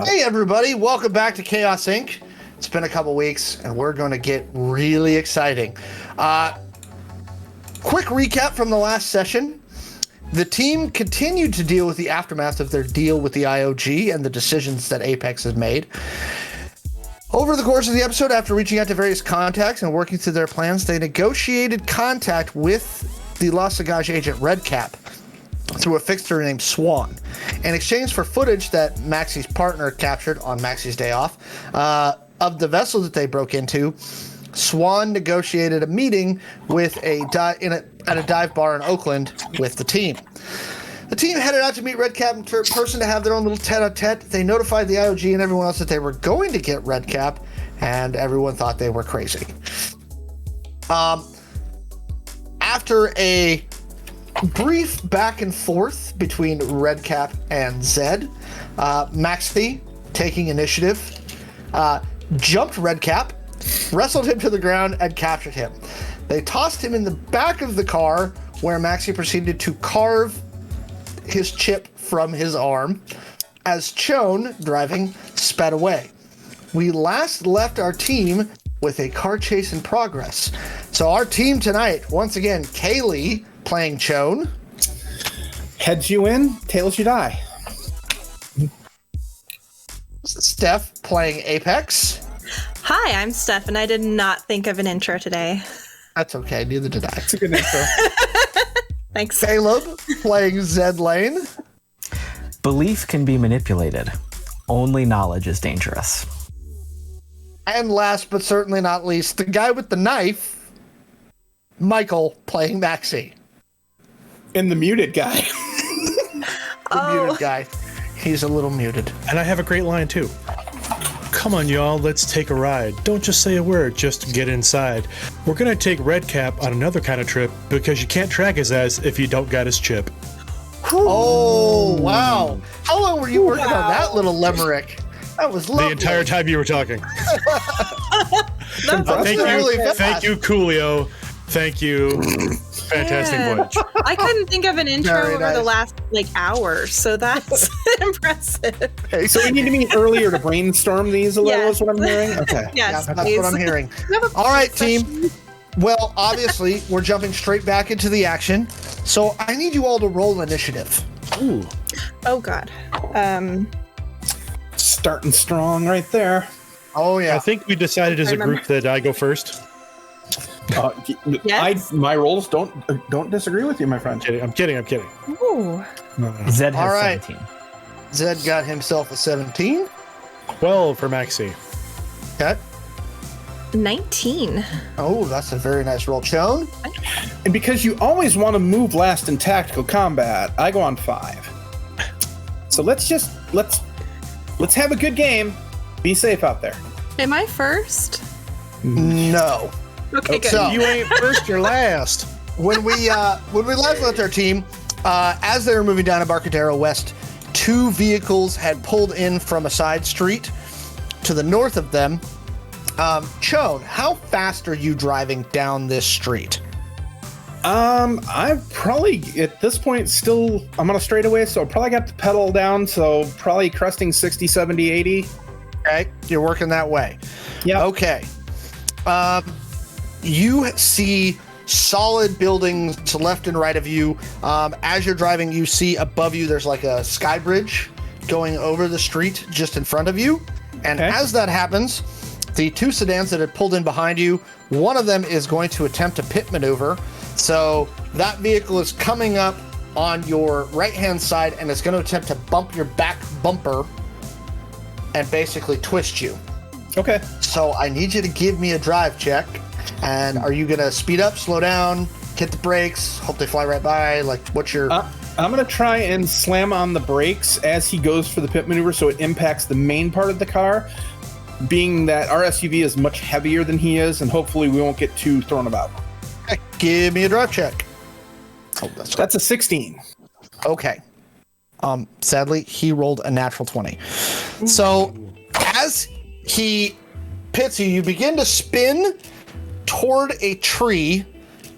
Hey everybody, welcome back to Chaos Inc. It's been a couple weeks and we're going to get really exciting. Quick recap from the last session. The team continued to deal with the aftermath of their deal with the IOG and the decisions that Apex has made. Over the course of the episode, after reaching out to various contacts and working through their plans, they negotiated contact with the Las Vegas agent Redcap through a fixer named Shawn. In exchange for footage that Maxi's partner captured on Maxi's day off of the vessel that they broke into, Shawn negotiated a meeting with at a dive bar in Oakland with the team. The team headed out to meet Redcap in person to have their own little tete-a-tete. They notified the IOG and everyone else that they were going to get Redcap, and everyone thought they were crazy. After a brief back and forth between Redcap and Zed, Maxi, taking initiative, jumped Redcap, wrestled him to the ground, and captured him. They tossed him in the back of the car, where Maxi proceeded to carve his chip from his arm, as Shawn, driving, sped away. We last left our team with a car chase in progress. So our team tonight, once again, Kaylee playing Shawn. Heads you in, tails you die. Steph playing Apex. Hi, I'm Steph, and I did not think of an intro today. That's okay, neither did I. It's a good intro. Thanks. Caleb playing Zed Lane. Belief can be manipulated. Only knowledge is dangerous. And last but certainly not least, the guy with the knife, Michael playing Maxi. And the muted guy. Muted guy. He's a little muted. And I have a great line too. Come on, y'all, let's take a ride. Don't just say a word, just get inside. We're gonna take Redcap on another kind of trip because you can't track his ass if you don't got his chip. Oh, wow. How long were you working on that little limerick? That was lovely. The entire time you were talking. Really Thank you, Coolio. Thank you. Fantastic voyage. I couldn't think of an intro Very over the nice. last hour, so that's impressive. Okay, So we need to meet earlier to brainstorm these a little, Yes. is what I'm hearing? Okay. Yes, that's please. what I'm hearing. You have a All right, session? team. Well, obviously, we're jumping straight back into the action. So I need you all to roll initiative. Ooh. Oh God. Starting strong right there. Oh, yeah. I think we decided as a group that I go first. Yes. My rolls don't disagree with you, my friend. I'm kidding. Ooh. Zed has All right. 17. Zed got himself a 17. 12 for Maxi. Okay. 19. Oh, that's a very nice roll. Shawn? And because you always want to move last in tactical combat, I go on 5. So let's have a good game. Be safe out there. Am I first? No. Okay, good. So- You ain't first, you're last. When we last left our team, as they were moving down Embarcadero West, 2 vehicles had pulled in from a side street to the north of them. Shawn, how fast are you driving down this street? I probably at this point I'm on a straightaway, so I probably got the pedal down, so probably cresting 60, 70, 80. Okay, you're working that way. Yeah. Okay. You see solid buildings to left and right of you. As you're driving, you see above you there's like a sky bridge going over the street just in front of you. And Okay. as that happens, the 2 sedans that had pulled in behind you, one of them is going to attempt a pit maneuver. So that vehicle is coming up on your right-hand side and it's going to attempt to bump your back bumper and basically twist you. Okay. So I need you to give me a drive check. And are you going to speed up, slow down, hit the brakes, hope they fly right by? Like, what's your... I'm going to try and slam on the brakes as he goes for the pit maneuver so it impacts the main part of the car, being that our SUV is much heavier than he is, and hopefully we won't get too thrown about. Okay, give me a drive check. Oh, That's a 16. Okay. Sadly, he rolled a natural 20. So as he pits you, you begin to spin toward a tree.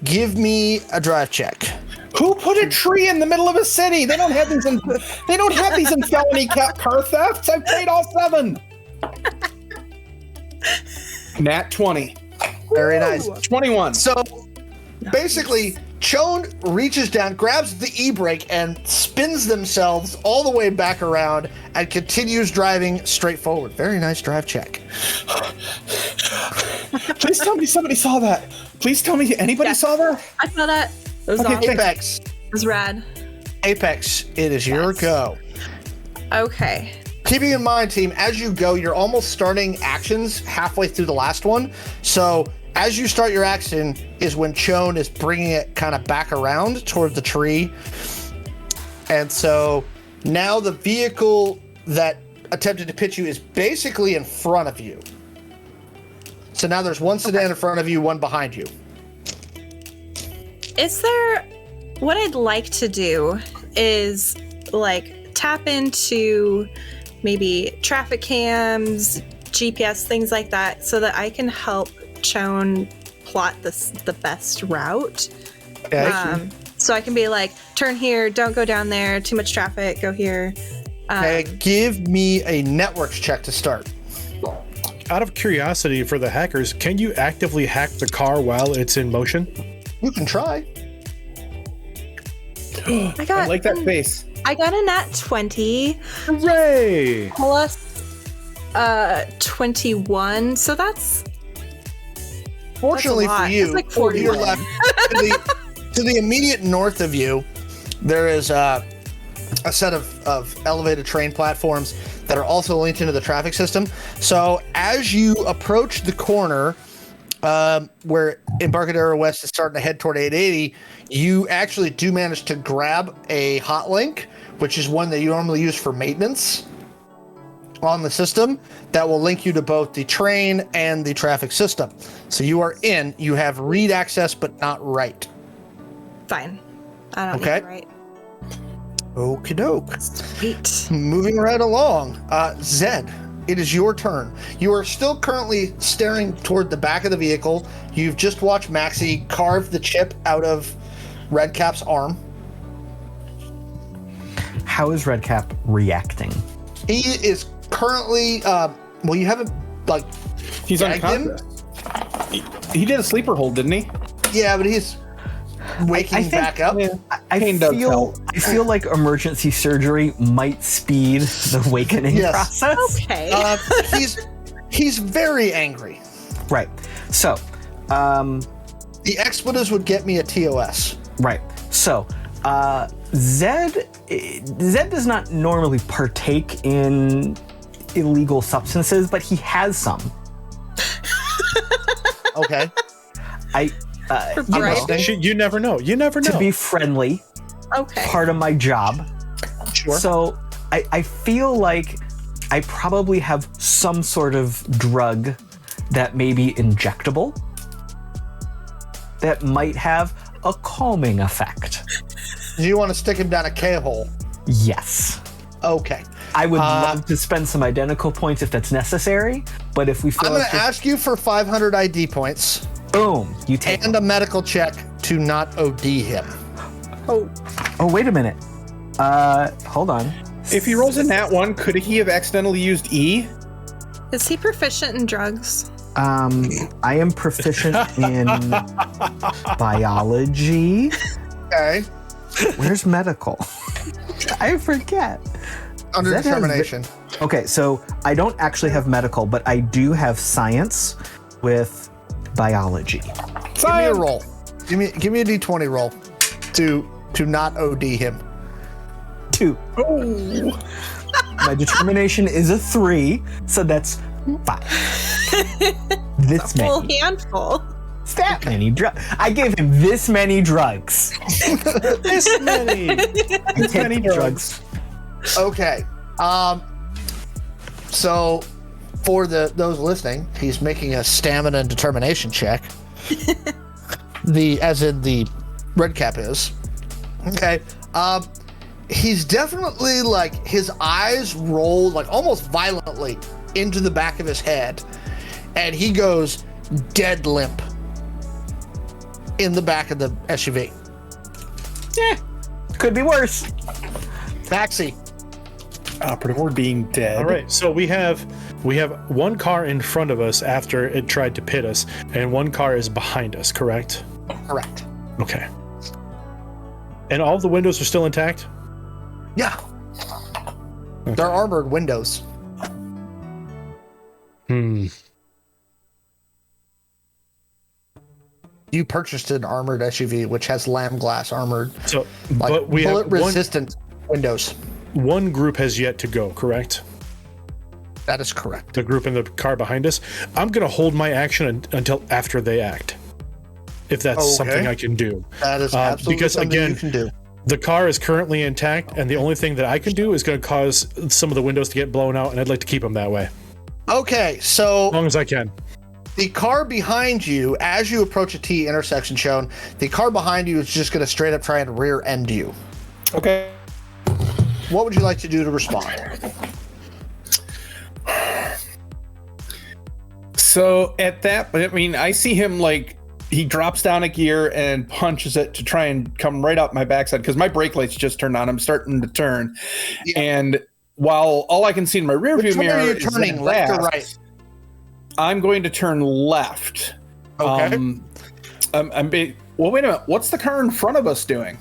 Give me a drive check. Who put a tree in the middle of a city? They don't have these in felony car thefts. I've played all 7. Nat 20. Very nice. 21. So basically, Chone reaches down, grabs the e-brake, and spins themselves all the way back around and continues driving straight forward. Very nice drive check. Please tell me somebody saw that. Please tell me anybody saw that. I saw that. It was Okay, awesome. Apex. It was rad. Apex, it is your go. Okay. Keeping in mind, team, as you go, you're almost starting actions halfway through the last one. So as you start your action is when Chone is bringing it kind of back around toward the tree. And so now the vehicle that attempted to pitch you is basically in front of you. So now there's one sedan in front of you, one behind you. Is there, what I'd like to do is like tap into maybe traffic cams, GPS, things like that, so that I can help Chone plot the best route. Okay. So I can be like, turn here, don't go down there, too much traffic, go here. Okay, give me a networks check to start. Out of curiosity for the hackers, can you actively hack the car while it's in motion? You can try. I like that face. I got a nat 20 Hooray! plus 21, so that's Fortunately a lot. for you, It's like to 41. your left, to the immediate north of you, there is a set of elevated train platforms that are also linked into the traffic system. So as you approach the corner where Embarcadero West is starting to head toward 880, you actually do manage to grab a hot link, which is one that you normally use for maintenance on the system, that will link you to both the train and the traffic system. So you are in, you have read access, but not write. fine. I don't Okay. need to write. Okie doke. Sweet. Moving right along. Zed, it is your turn. You are still currently staring toward the back of the vehicle. You've just watched Maxi carve the chip out of Redcap's arm. How is Redcap reacting? He is currently, well, you haven't, like, He's gagged him? unconscious. He did a sleeper hold, didn't he? Yeah, but he's waking I think- back up. Yeah. I Pain does feel help. I feel like emergency surgery might speed the awakening Yes. process. Okay. He's very angry. Right. So, The expletives would get me a TOS. right. So, Zed does not normally partake in illegal substances, but he has some. Okay. I'm Right. listening. You never know. You never know. To be friendly, Okay. part of my job. Sure. So I feel like I probably have some sort of drug that may be injectable that might have a calming effect. Do you want to stick him down a K-hole? Yes. Okay. I would love to spend some identical points if that's necessary, but if we feel I'm going like to ask you for 500 ID points boom, you take and a medical check to not OD him. Oh. Oh, wait a minute. Hold on. If he rolls a nat 1, could he have accidentally used E? Is he proficient in drugs? I am proficient in biology. Okay. Where's medical? I forget. Under Zed has determination. Okay, so I don't actually have medical, but I do have science with biology. Give me a roll. Give me a D20 roll to not OD him. 2. Oh. My determination is a 3, so that's 5. This Full many. handful. That many drugs. I gave him this many drugs. this many. This many drugs. Okay. So for those listening, he's making a stamina and determination check. As in the Redcap is. Okay. He's definitely like his eyes roll like almost violently into the back of his head, and he goes dead limp in the back of the SUV. Could be worse. Maxi. Operative, we're being dead. All right, so we have one car in front of us after it tried to pit us, and one car is behind us, correct? Correct. Okay. And all of the windows are still intact? Yeah. They're armored windows. You purchased an armored SUV which has lamb glass armored, So, like but we bullet have resistant windows. one group has yet to go, correct? That is correct. The group in the car behind us. I'm going to hold my action until after they act, if that's something I can do. That is absolutely because something again, you can do. The car is currently intact, and the only thing that I can do is going to cause some of the windows to get blown out, and I'd like to keep them that way, Okay, so as long as I can. the car behind you, as you approach a T intersection, Shawn, the car behind you is just going to straight up try and rear end you. Okay. What would you like to do to respond? So at that, I mean, I see him like he drops down a gear and punches it to try and come right up my backside because my brake lights just turned on. I'm starting to turn, and while all I can see in my rearview mirror are you is turning, that left or gas, right? I'm going to turn left. Okay. Well, wait a minute. What's the car in front of us doing?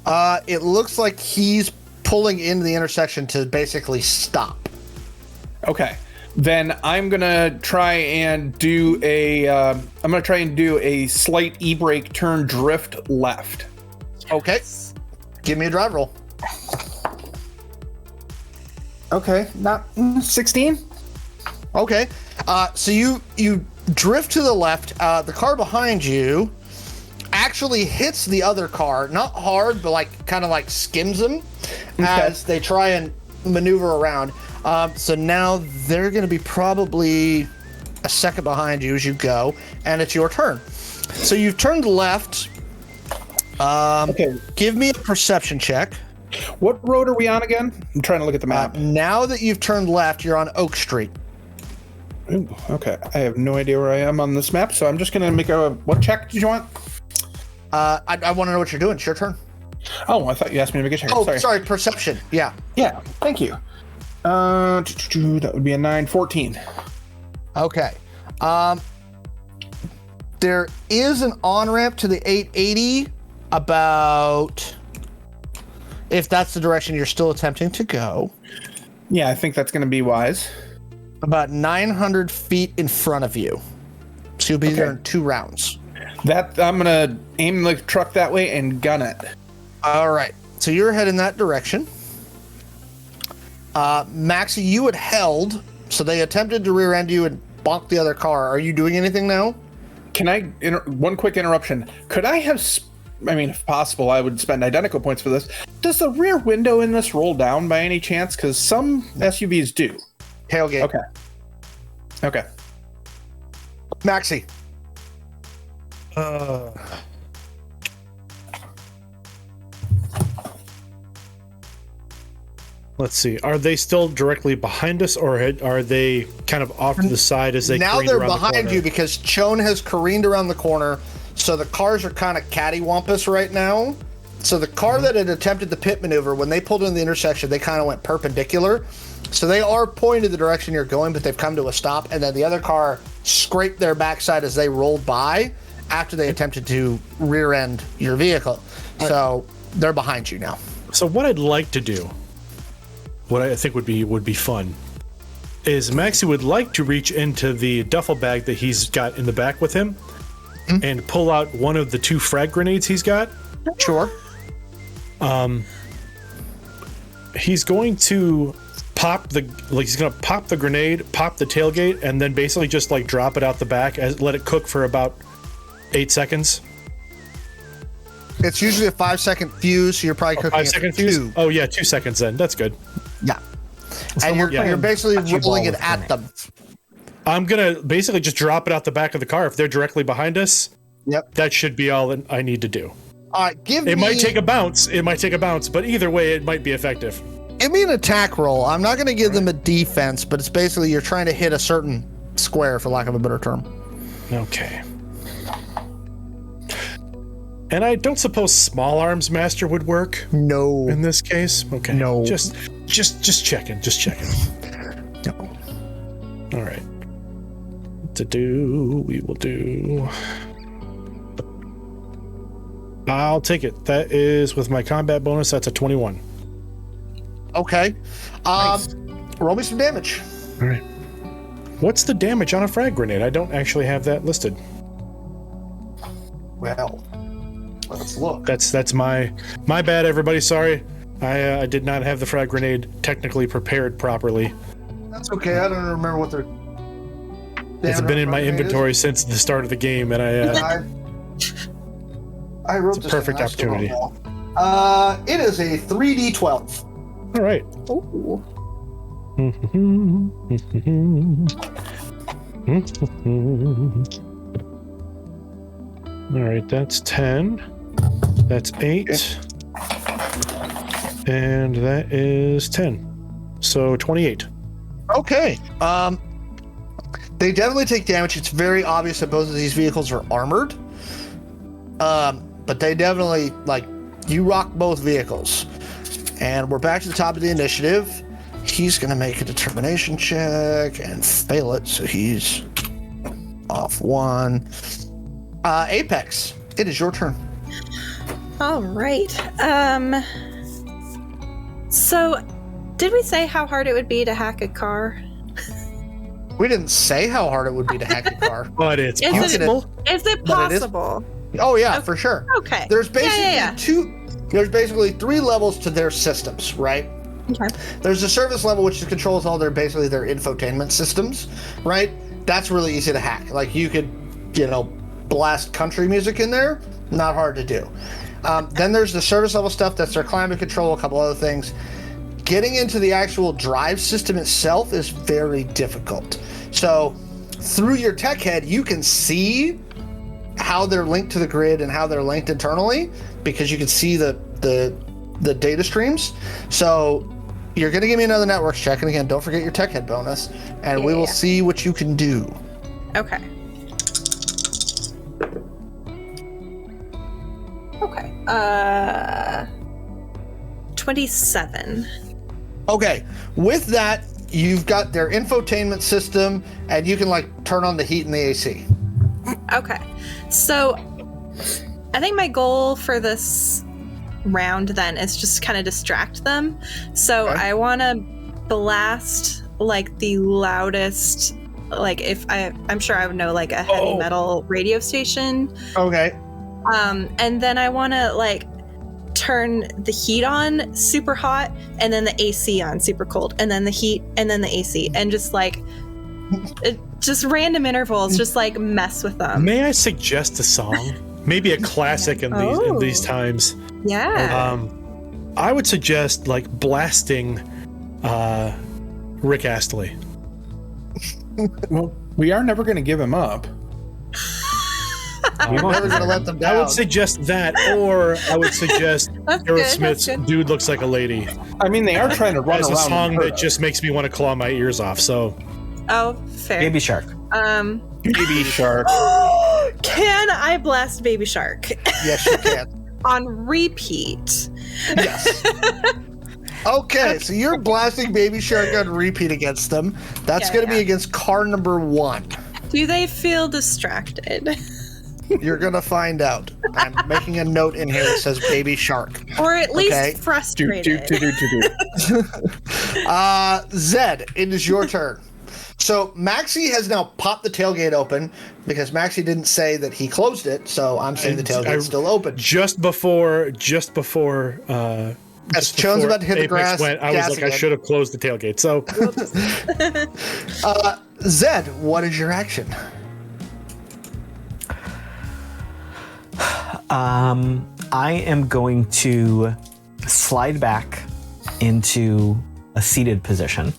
It looks like he's pulling into the intersection to basically stop. Okay. Then I'm gonna try and do a slight e-brake turn drift left. Okay. Give me a drive roll. Okay, not 16. Okay. So you drift to the left. The car behind you actually hits the other car, not hard, but like kind of like skims them as they try and maneuver around. So now they're going to be probably a second behind you as you go, and it's your turn. So you've turned left. Okay. Give me a perception check. What road are we on again? I'm trying to look at the map. Now that you've turned left, you're on Oak Street. Ooh, okay, I have no idea where I am on this map, so I'm just gonna make a. What check did you want? I want to know what you're doing. It's your turn. Oh, I thought you asked me to make a check. Oh, sorry, perception. Yeah. Yeah, thank you. That would be a 9, 14. Okay. There is an on-ramp to the 880 about, if that's the direction you're still attempting to go, Yeah, I think that's gonna be wise. about 900 feet in front of you. So you'll be there in 2 rounds. That I'm gonna aim the truck that way and gun it. All right. So you're heading that direction. Maxi, you had held, so they attempted to rear end you and bonk the other car. Are you doing anything now? Can I, one quick interruption. Could I have, if possible, I would spend Identical points for this. Does the rear window in this roll down by any chance? Because some SUVs do. Tailgate. Okay. Maxi. Let's see. Are they still directly behind us, or are they kind of off to the side as they Now careened they're around the behind corner? you because Shawn has careened around the corner, so the cars are kind of cattywampus right now. So the car that had attempted the pit maneuver, when they pulled into the intersection, they kind of went perpendicular. So they are pointed the direction you're going, but they've come to a stop, and then the other car scraped their backside as they rolled by after they attempted to rear end your vehicle. So they're behind you now. So what I'd like to do, what I think would be fun, is Maxi would like to reach into the duffel bag that he's got in the back with him and pull out one of the 2 frag grenades he's got. Sure. He's going to pop the grenade, pop the tailgate, and then basically just like drop it out the back and let it cook for about 8 seconds. It's usually a 5-second fuse, so you're probably cooking 5-second it for fuse? 2. Oh yeah, 2 seconds then. That's good. Yeah. And you're basically touchy ball rolling it with at them. I'm gonna basically just drop it out the back of the car. If they're directly behind us, Yep. that should be all that I need to do. All right, It might take a bounce. But either way, it might be effective. Give me an attack roll. I'm not going to give them a defense, but it's basically you're trying to hit a certain square, for lack of a better term. Okay. And I don't suppose Small Arms Master would work No. in this case? Okay. No. Just checking. No. All right. We will do. I'll take it. That is with my combat bonus. That's a 21. Okay. Roll me some damage. All right. What's the damage on a frag grenade? I don't actually have that listed. Well, let's look. That's my bad, everybody. Sorry. I did not have the frag grenade technically prepared properly. That's okay. I don't remember what they're. It's been in my inventory since the start of the game, and I wrote it's a this. perfect down. I still opportunity. don't know. It is a 3d12. All right. Ooh. All right, that's 10. That's 8. And that is 10. So 28. Okay. They definitely take damage. It's very obvious that both of these vehicles are armored. But they definitely, you rock both vehicles. And we're back to the top of the initiative. He's going to make a determination check and fail it, so he's off 1. Apex, it is your turn. All right. So, did we say how hard it would be to hack a car? We didn't say how hard it would be to hack a car. But it's Is possible. Is it But it is- possible? Oh yeah, for sure. Okay. There's basically Yeah. There's basically 3 levels to their systems, right? Okay. There's the service level, which controls all their infotainment systems, right? That's really easy to hack. Like you could, blast country music in there. Not hard to do. Then there's the service level stuff. That's their climate control, a couple other things. Getting into the actual drive system itself is very difficult. So through your tech head, you can see how they're linked to the grid and how they're linked internally because you can see the data streams. So you're going to give me another networks check. And again, don't forget your tech head bonus. And we will see what you can do. Okay. Okay. 27. Okay. With that, you've got their infotainment system and you can turn on the heat and the AC. Okay. So, I think my goal for this round then is just kind of distract them. So, Okay. I want to blast the loudest, if I'm sure I would know a heavy metal radio station. Okay. And then I want to turn the heat on super hot and then the AC on super cold and then the heat and then the AC and just just random intervals, just mess with them. May I suggest a song? Maybe a classic in these times. Yeah. I would suggest blasting Rick Astley. Well, we are never going to give him up. We're never going to let them down. I would suggest that, or I would suggest Aerosmith's "Dude Looks Like a Lady" I mean, they are trying to run as around. a song and hurt that us. just makes me want to claw my ears off. So, Oh, fair. Baby Shark. Baby Shark. Can I blast Baby Shark Yes, you can. on repeat? Yes. Okay, so you're blasting Baby Shark on repeat against them. That's Yeah, going to be yeah. against car number 1. Do they feel distracted? You're going to find out. I'm making a note in here that says Baby Shark. Or at least Okay. frustrated? Zed, it is your turn. So Maxi has now popped the tailgate open because Maxi didn't say that he closed it, so I'm saying the tailgate's still open. just before As just Chone's before about to hit the Apex grass, went, I was gas like, I again. should have closed the tailgate. So, Zed, what is your action? I am going to slide back into a seated position.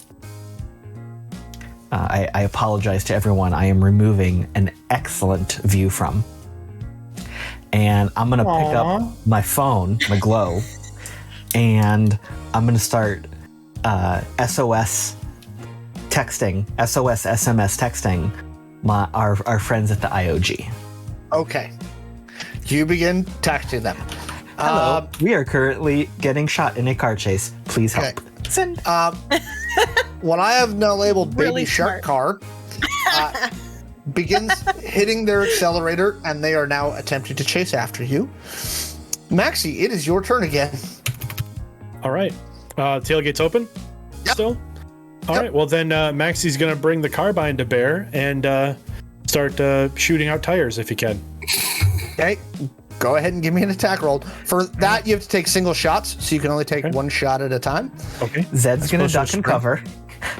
I apologize to everyone. I am removing an excellent view from. And I'm going to pick up my phone, my Glow, and I'm going to start SOS SMS texting our friends at the IOG. Okay. You begin texting them. Hello. We are currently getting shot in a car chase. Please help. Okay. Send. What I have now labeled Baby Really Shark smart. car begins hitting their accelerator, and they are now attempting to chase after you. Maxi, it is your turn again. All right. Tailgate's open? Yep. Still? All right. Well, then Maxi's going to bring the carbine to bear and start shooting out tires if he can. Okay. Go ahead and give me an attack roll. For that, you have to take single shots, so you can only take one shot at a time. Okay. Zed's going to supposed duck to and sprint. cover.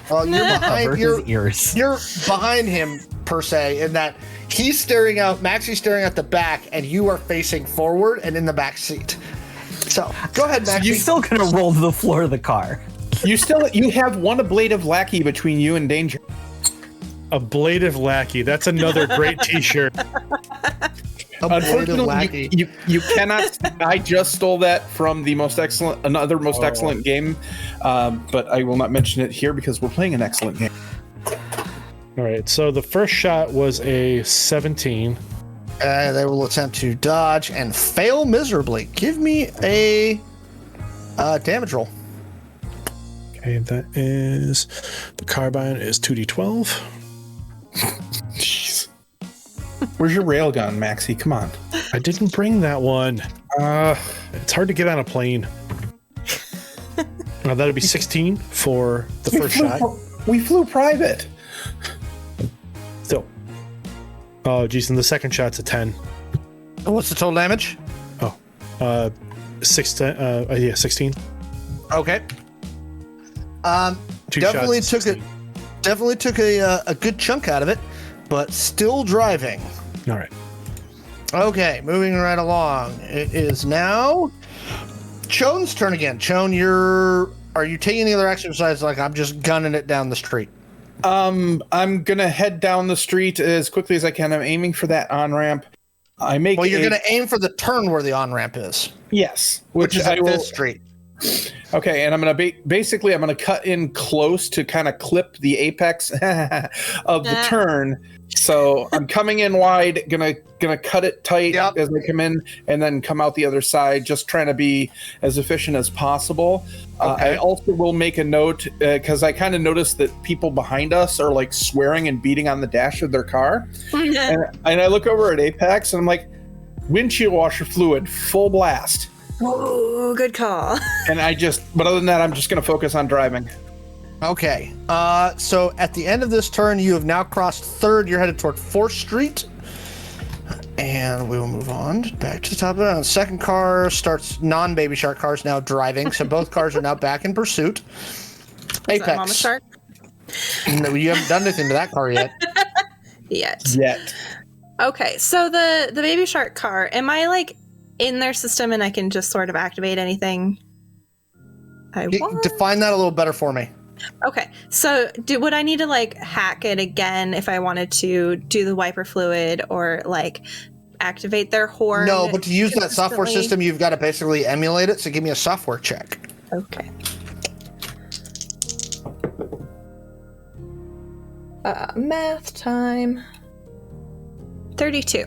Well, you're behind. Cover You're, his ears. you're behind him per se, in that he's staring out. Maxi's staring at the back, and you are facing forward and in the back seat. So go ahead, Maxi. You're still going to roll to the floor of the car. You have one ablative lackey between you and danger. Ablative Lackey. That's another great t-shirt. Ablative Lackey. You cannot. I just stole that from the another most excellent game, but I will not mention it here because we're playing an excellent game. All right. So the first shot was a 17. They will attempt to dodge and fail miserably. Give me a damage roll. Okay, that is the carbine is 2d12. Jeez. Where's your railgun, Maxi? Come on. I didn't bring that one. It's hard to get on a plane. That'd be 16 for the first shot. We flew private. Still. Oh, geez, and the second shot's a 10. What's the total damage? 16. Okay. Two Definitely shots, took a good chunk out of it, but still driving. All right. Okay, moving right along. It is now Chon's turn again. Chon, are you taking any other exercise? Like, I'm just gunning it down the street. I'm gonna head down the street as quickly as I can. I'm aiming for that on ramp. Well, you're gonna aim for the turn where the on ramp is. Yes, Which is at this street. Okay, and I'm gonna basically I'm gonna cut in close to kind of clip the apex of the turn. So I'm coming in wide, gonna cut it tight as I come in, and then come out the other side. Just trying to be as efficient as possible. Okay. I also will make a note because I kind of noticed that people behind us are like swearing and beating on the dash of their car, and I look over at Apex and I'm like, windshield washer fluid, full blast. Ooh, good call. But other than that, I'm just going to focus on driving. Okay. So at the end of this turn, you have now crossed 3rd. You're headed toward 4th Street. And we will move on back to the top of it. Second car starts, non-Baby Shark cars now driving. So both cars are now back in pursuit. Apex. Is that Mama Shark? No, you haven't done anything to that car yet. Yet. Okay, so the Baby Shark car, am I like in their system and I can just sort of activate anything I want? Define that a little better for me. Okay, so would I need to like hack it again if I wanted to do the wiper fluid or like activate their horn? No, but to use that software consistently? system, you've got to basically emulate it. So give me a software check. Okay. Math time. 32.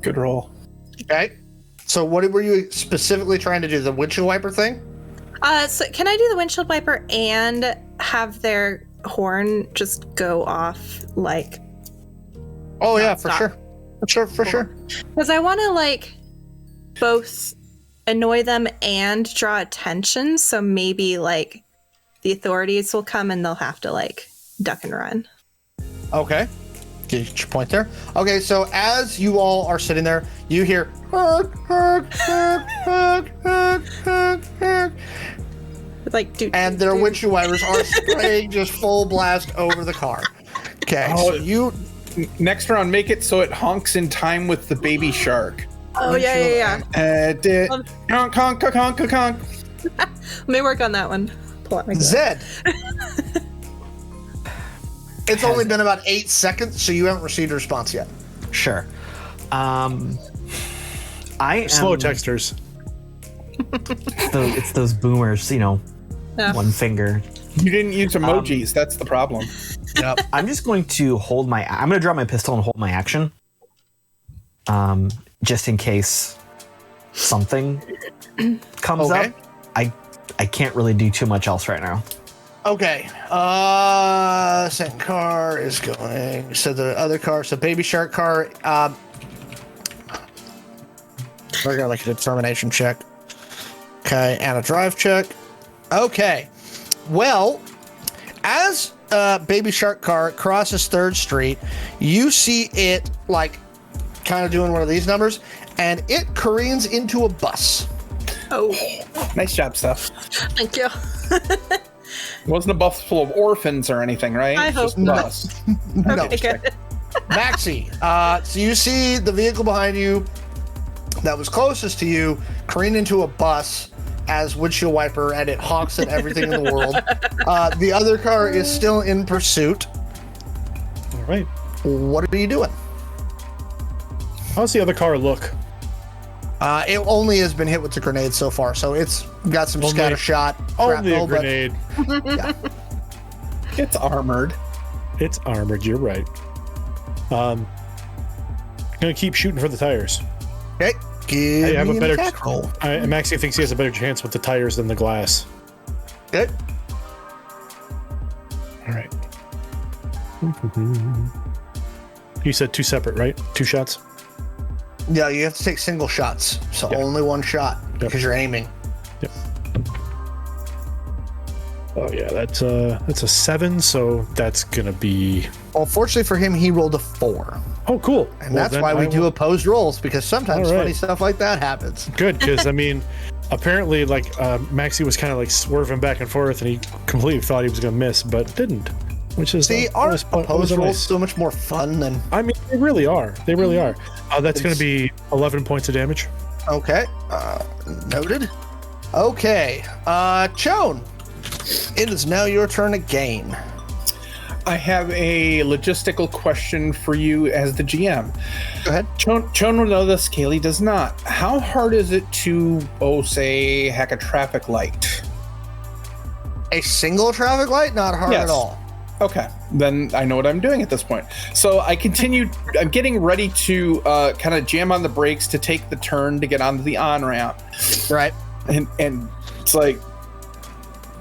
Good roll. Okay. So what were you specifically trying to do? The windshield wiper thing? So can I do the windshield wiper and have their horn just go off like? Oh yeah, for stop. sure. For sure. Because I want to like both annoy them and draw attention. So maybe like the authorities will come and they'll have to like duck and run. Okay. Get your point there. Okay, so as you all are sitting there, you hear Like, and their windshield wipers are spraying just full blast over the car. Okay, so you Next round, make it so it honks in time with the Baby Shark. Oh yeah. Honk, honk, honk, honk, honk. Let me work on that one. Pull out my glove. Zed. It's only been about 8 seconds, so you haven't received a response yet. Sure. I am Slow texters. it's those boomers, No. one finger. You didn't use emojis. That's the problem. Yep. I'm just going to I'm going to draw my pistol and hold my action. Just in case something comes Okay. up. I can't really do too much else right now. Okay. Second car is going. So the other car, so Baby Shark car, we're gonna like a determination check. Okay, and a drive check. Okay. Well, as Baby Shark car crosses 3rd Street, you see it like kind of doing one of these numbers, and it careens into a bus. Oh, Nice job, Steph. thank you. It wasn't a bus full of orphans or anything, right? I It's hope just a not. bus. No. Okay, good. Maxi, so you see the vehicle behind you that was closest to you careen into a bus as windshield wiper, and it honks at everything in the world. The other car is still in pursuit. All right. What are you doing? How's the other car look? It only has been hit with the grenade so far, so it's got some Only- scatter shot. Only a shrapnel, but- grenade. It's armored. It's armored. You're right. Gonna keep shooting for the tires. Okay, give I have me a better. an attack roll. Maxi thinks he has a better chance with the tires than the glass. Okay. All right. You said 2 separate, right? 2 shots. Yeah, you have to take single shots, so Yeah. only 1 shot because you're aiming. Yep. Oh yeah, that's a 7, so that's gonna be. Well, fortunately for him, he rolled a 4. Oh, cool. And Well, that's then why we I do will- opposed rolls, because sometimes All right. funny stuff like that happens. Good, because I mean, apparently, like Maxi was kind of like swerving back and forth, and he completely thought he was gonna miss, but didn't. Which is See, a our nice point. opposed It was a rolls nice- so much more fun than. I mean, they really are. They really are. That's going to be 11 points of damage. Okay, noted. Okay, Chone, it is now your turn again. I have a logistical question for you as the GM. Go ahead. Chon will know this, Kaylee does not. How hard is it to, say, hack a traffic light? A single traffic light, not hard Yes. at all. Okay, then I know what I'm doing at this point. So I continue, I'm getting ready to kind of jam on the brakes to take the turn to get onto the on-ramp. Right. And it's like,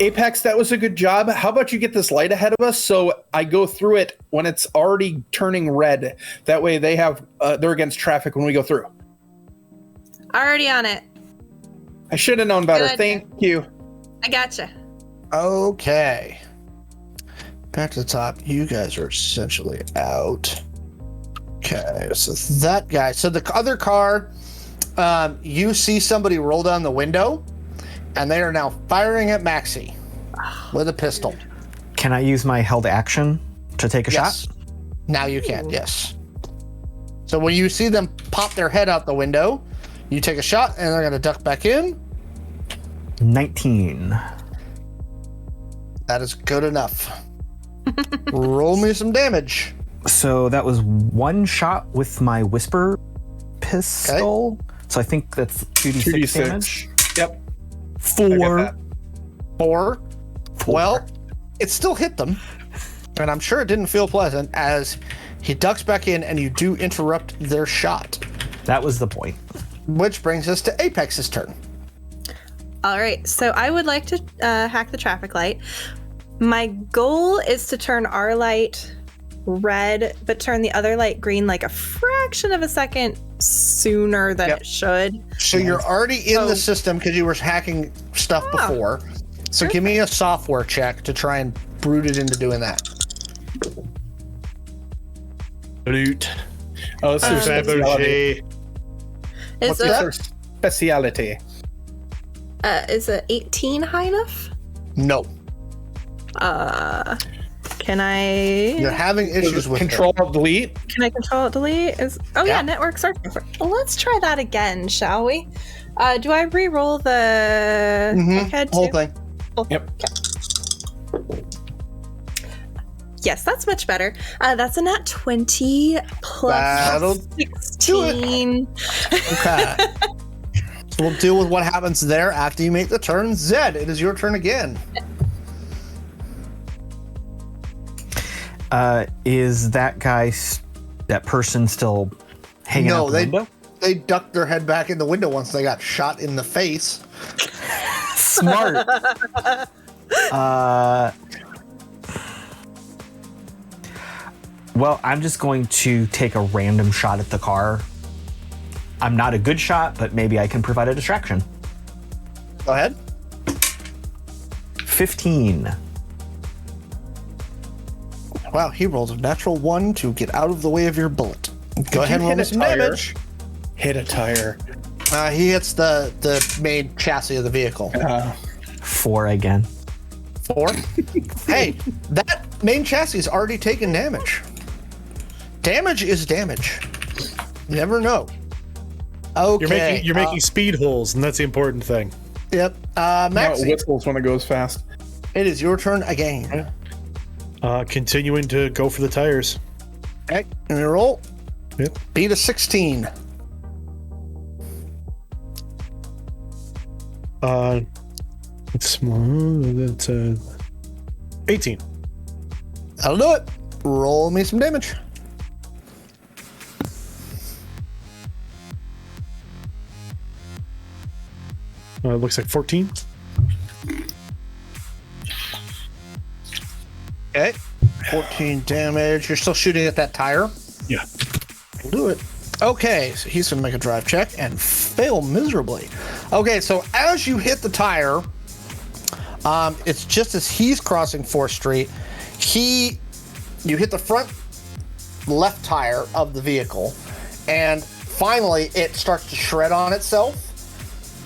Apex, that was a good job. How about you get this light ahead of us so I go through it when it's already turning red. That way they have, they're against traffic when we go through. Already on it. I should have known better. Good. Thank you. I gotcha. Okay. Back to the top. You guys are essentially out. Okay, so that guy. So the other car, you see somebody roll down the window, and they are now firing at Maxi with a pistol. Can I use my held action to take a Yes. shot? Now you can, yes. So when you see them pop their head out the window, you take a shot, and they're going to duck back in. 19. That is good enough. Roll me some damage. So that was 1 shot with my whisper pistol. So I think that's 2d6 damage. Yep. I 4. got 4. Well, it still hit them. And I'm sure it didn't feel pleasant as he ducks back in and you do interrupt their shot. That was the point. Which brings us to Apex's turn. All right, so I would like to hack the traffic light. My goal is to turn our light red, but turn the other light green like a fraction of a second sooner than Yep. it should. So you're already in Oh. the system because you were hacking stuff Oh. before. So give me a software check to try and brood it into doing that. Loot. Oh, it's your speciality. Fabergé. Is What's it that? Your speciality. is a 18 high enough? No. Can I You're having issues with Control delete. can I control delete? Yeah, Yeah. networks are different. Well, let's try that again, shall we? Do I re-roll the it. head Whole too? thing. Yep. Yes, that's much better. That's a nat 20 plus That'll 16. Okay. So we'll deal with what happens there after you make the turn. Zed, it is your turn again. Is that that person still hanging out the window? They ducked their head back in the window once they got shot in the face. Smart. Well, I'm just going to take a random shot at the car. I'm not a good shot, but maybe I can provide a distraction. Go ahead. 15. Wow, he rolls a natural 1 to get out of the way of your bullet. Go ahead and roll me some damage. Hit a tire. He hits the main chassis of the vehicle. 4 again. 4? Hey, that main chassis is already taken damage. Damage is damage. You never know. Okay. You're making speed holes, and that's the important thing. Yep. Maxi, It whistles when it goes fast. it is your turn again. Continuing to go for the tires. Okay, and you roll. Yep. Beat a 16. That's 18. That'll do it. Roll me some damage. It looks like 14. Okay. 14 damage. You're still shooting at that tire? Yeah. We'll do it. Okay, so he's gonna make a drive check and fail miserably. Okay, so as you hit the tire, it's just as he's crossing 4th Street, you hit the front left tire of the vehicle, and finally it starts to shred on itself.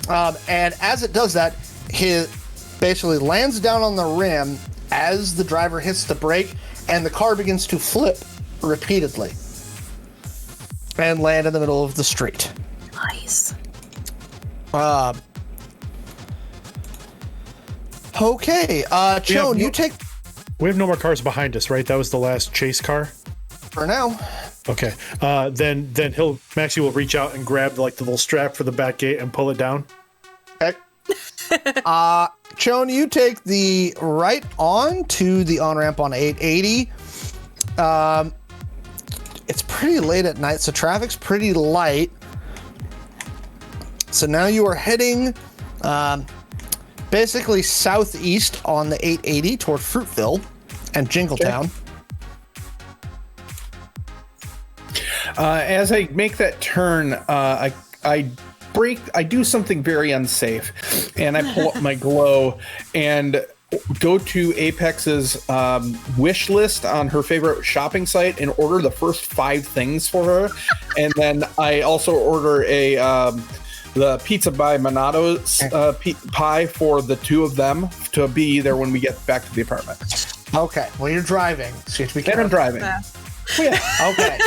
And as it does that, he basically lands down on the rim as the driver hits the brake, and the car begins to flip repeatedly and land in the middle of the street. Nice. Okay, Shawn, you take We have no more cars behind us, right? That was the last chase car. for now. Okay. Then Maxi will reach out and grab the little strap for the back gate and pull it down. Okay. Shawn, you take the right on to the on-ramp on 880. It's pretty late at night, so traffic's pretty light. So now you are heading basically southeast on the 880 toward Fruitville and Jingletown. As I make that turn, I brake. I do something very unsafe, and I pull up my glow and go to Apex's wish list on her favorite shopping site and order the first 5 things for her, and then I also order the pizza by Monato's pie for the 2 of them to be there when we get back to the apartment. Okay, well, you're driving, so you have to be Then I'm careful. driving. Yeah. Okay.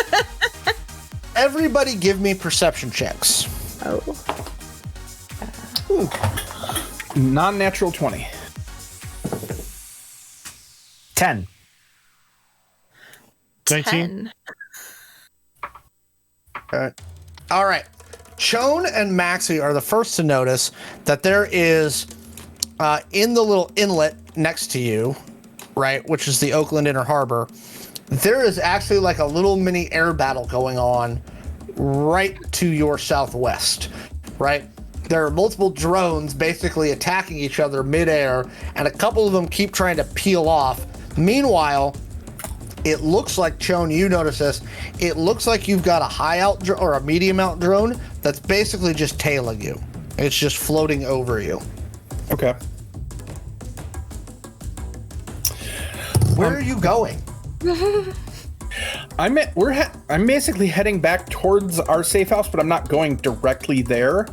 Everybody give me perception checks. Oh. Non-natural 20. 10. 19. 10. All right. Shawn and Maxi are the first to notice that there is, in the little inlet next to you, right, which is the Oakland Inner Harbor, there is actually like a little mini air battle going on right to your southwest, right? There are multiple drones basically attacking each other midair, and a couple of them keep trying to peel off. Meanwhile, it looks like, Shawn, you notice this, it looks like you've got a high alt or a medium alt drone that's basically just tailing you. It's just floating over you. Okay. Where are you going? I'm basically heading back towards our safe house, but I'm not going directly there.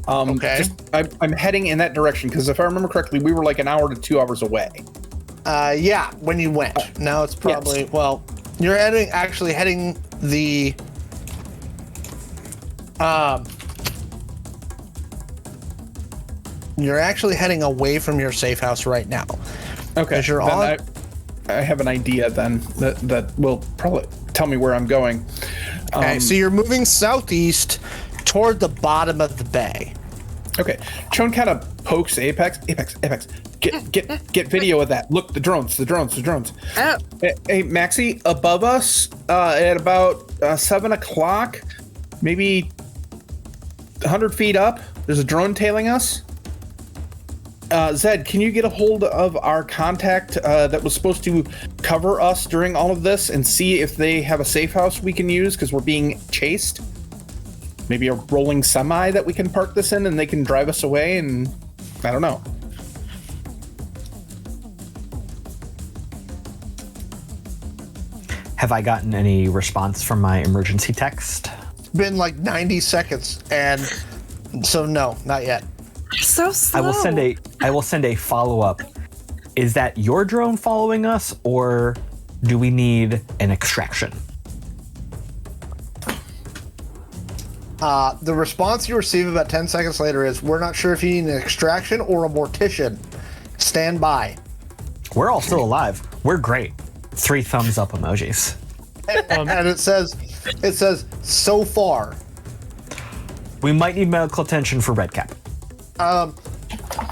Okay. I'm heading in that direction because if I remember correctly, we were like an hour to 2 hours away. Yeah, when you went. Now it's probably, well, you're actually heading the, you're actually heading away from your safe house right now. Okay. 'Cause you're then on. I have an idea then that will probably tell me where I'm going. Okay, so you're moving southeast toward the bottom of the bay. Okay. Chone kind of pokes Apex. Apex. Get video of that. Look, the drones. Oh, Hey, Maxi, above us at about 7 o'clock, maybe 100 feet up, there's a drone tailing us. Zed, can you get a hold of our contact that was supposed to cover us during all of this and see if they have a safe house we can use because we're being chased? Maybe a rolling semi that we can park this in and they can drive us away, and I don't know. Have I gotten any response from my emergency text? Been like 90 seconds, and so no, not yet. so slow. I will send a follow-up. Is that your drone following us, or do we need an extraction? The response you receive about 10 seconds later is, we're not sure if you need an extraction or a mortician. Stand by. We're all still alive. We're great. 3 thumbs up emojis. And it says, so far. We might need medical attention for Redcap.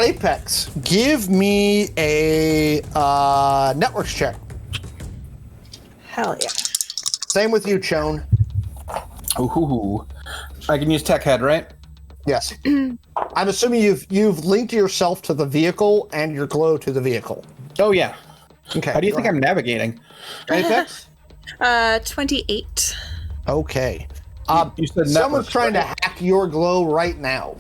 Apex, give me a networks check. Hell yeah. Same with you, Chone. Ooh. I can use tech head, right? Yes. I'm assuming you've linked yourself to the vehicle and your glow to the vehicle. Oh, yeah. Okay. How do you think I'm navigating? Apex? 28. Okay. You said Someone's networks, trying to right? hack your glow right now.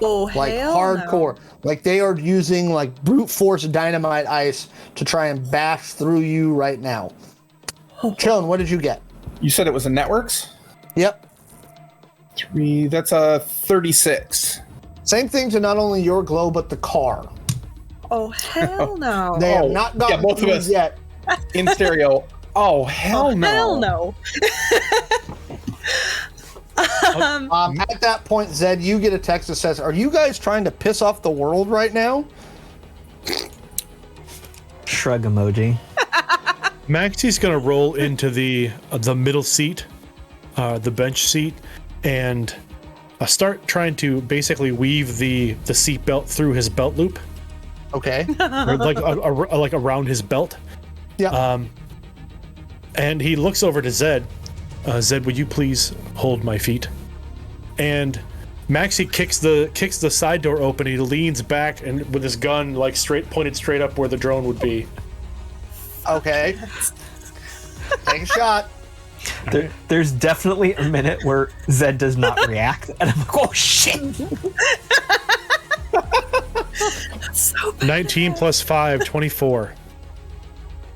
Oh, Like hell hardcore. No. Like they are using like brute force dynamite ice to try and bash through you right now. Chone, what did you get? You said it was a networks? Yep. 3, that's a 36. Same thing to not only your glow, but the car. Oh, hell no. They have not gotten both of through us. yet. In stereo. Oh, hell no. Hell no. At that point, Zed, you get a text that says, are you guys trying to piss off the world right now? Shrug emoji. Maxi's gonna roll into the middle seat, the bench seat, and start trying to basically weave the seat belt through his belt loop, Okay. or like around his belt. Yeah. And he looks over to Zed. Zed, would you please hold my feet? And Maxi kicks the side door open. He leans back and with his gun like pointed straight up where the drone would be. Okay. Take a shot. There's definitely a minute where Zed does not react, and I'm like, oh shit! So bad. 19 plus 5, 24.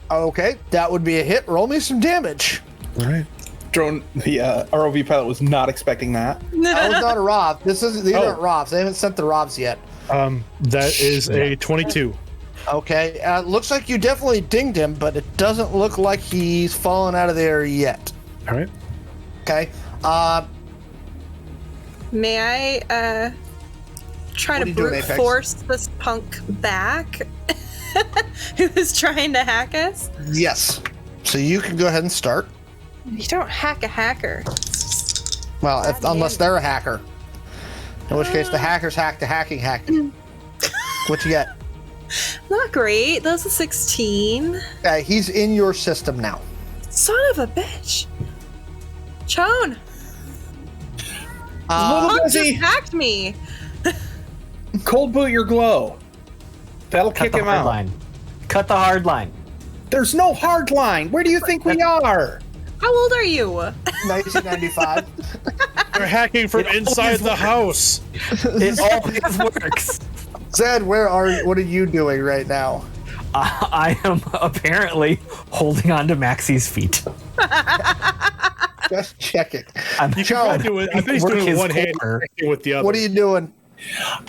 Okay, that would be a hit. Roll me some damage. All right. Drone, the ROV pilot was not expecting that. That was not a ROV. These aren't Oh. ROVs. They haven't sent the ROVs yet. That is a 22. Okay, looks like you definitely dinged him, but it doesn't look like he's fallen out of there yet. All right. Okay. May I try What to are you doing, brute Apex? force this punk back who is trying to hack us? Yes. So you can go ahead and start. You don't hack a hacker. Well, Bad unless man. they're a hacker. In which case, the hackers hack the hacking. What you get? Not great. That was a 16. He's in your system now. Son of a bitch. Chone, Little punk just busy. hacked me. Cold boot your glow. That'll Cut kick the him hard out. line. Cut the hard line. There's no hard line. Where do you think we are? How old are you? 1995. They're hacking from inside the house. It always works. Zed, what are you doing right now? I am apparently holding on to Maxi's feet. Just checking. I'm I Chone, bet he's work doing his one hand core. with the other. what are you doing?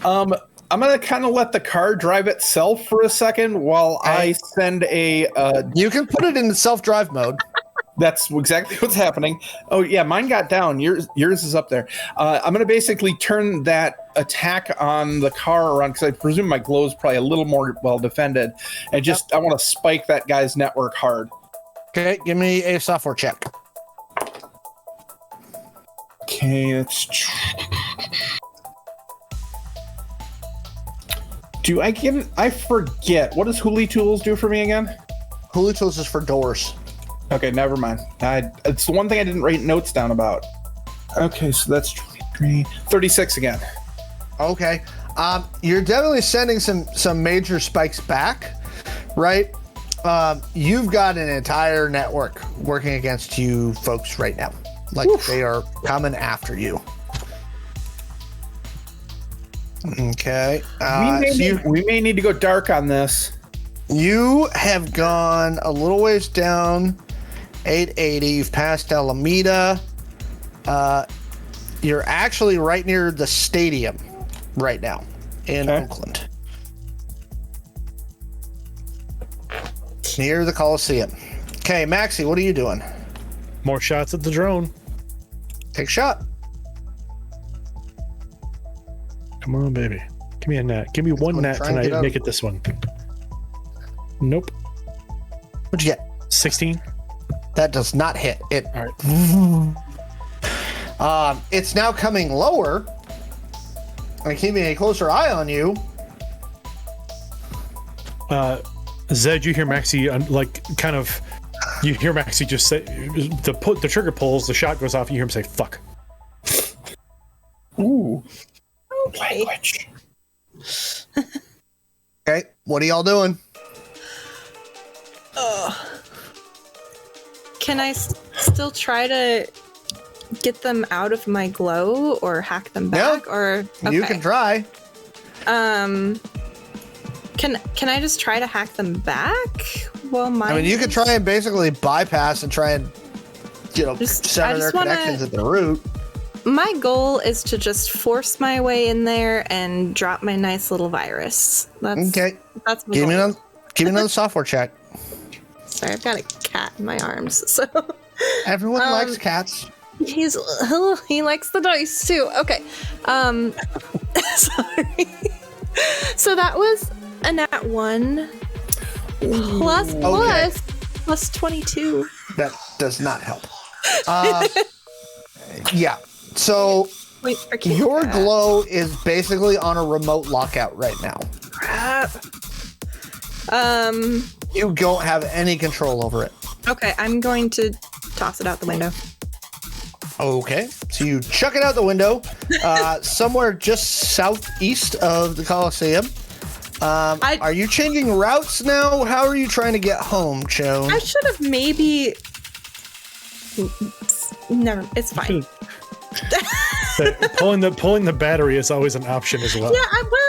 I'm gonna kind of let the car drive itself for a second while I send a. You can put it in self-drive mode. That's exactly what's happening. Oh yeah, mine got down. Yours is up there. I'm gonna basically turn that attack on the car around because I presume my glow is probably a little more well defended, and I want to spike that guy's network hard. Okay, give me a software check. Okay, it's I forget. What does Huli Tools do for me again? Hulu Tools is for doors. Okay, never mind. It's the one thing I didn't write notes down about. Okay, so that's 23, 36 again. Okay. You're definitely sending some major spikes back, right? You've got an entire network working against you folks right now. Like, they are coming after you. Okay. We may need to go dark on this. You have gone a little ways down, 880. You've passed Alameda. You're actually right near the stadium right now in Oakland. Near the Coliseum. Okay, Maxi, what are you doing? More shots at the drone. Take a shot. Come on, baby. Give me a net. Give me one net tonight. Make it this one. Nope. What'd you get? 16. That does not hit. It. All right. It's now coming lower and keeping a closer eye on you. Zed, you hear Maxi like kind of. You hear Maxi just say the trigger pulls, the shot goes off. And you hear him say "fuck." Ooh. Okay. Language. Okay, what are y'all doing? Can I still try to get them out of my glow or hack them back? Yeah, or you can try. Can I just try to hack them back? Well, you could try and basically bypass and try and sever their connections at the root. My goal is to just force my way in there and drop my nice little virus. Okay. That's my Give goal. me another software check. Sorry, I've got a cat in my arms, so Everyone likes cats. he likes the dice too. Okay. Sorry. So that was a nat 1 plus 22. That does not help. Yeah. So Wait, your glow is basically on a remote lockout right now. Crap. You don't have any control over it. Okay, I'm going to toss it out the window. Okay. So you chuck it out the window, somewhere just southeast of the Coliseum. Are you changing routes now? How are you trying to get home, Shawn? I should have maybe. Never. It's fine. Pulling the battery is always an option as well. Yeah, I will.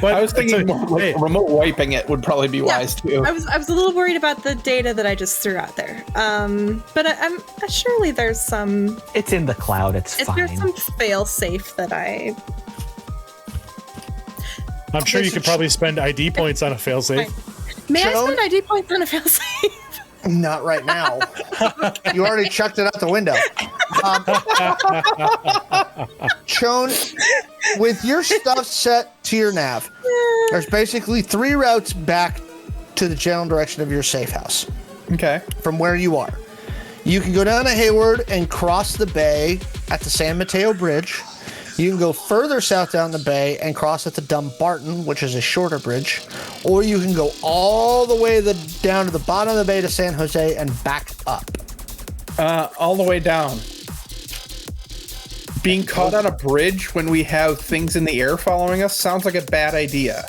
But I was thinking remote wiping it would probably be wise too. I was a little worried about the data that I just threw out there. But I'm surely there's some. It's in the cloud. It's fine. There's some fail safe that I. I'm sure you could probably spend ID points on a failsafe. May I Shawn? spend ID points on a fail safe? Not right now. You already chucked it out the window. Shawn, with your stuff set to your nav, there's basically 3 routes back to the general direction of your safe house. Okay. From where you are. You can go down to Hayward and cross the bay at the San Mateo Bridge. You can go further south down the bay and cross at the Dumbarton, which is a shorter bridge. Or you can go all the way down to the bottom of the bay to San Jose and back up. All the way down. Being caught on a bridge when we have things in the air following us sounds like a bad idea.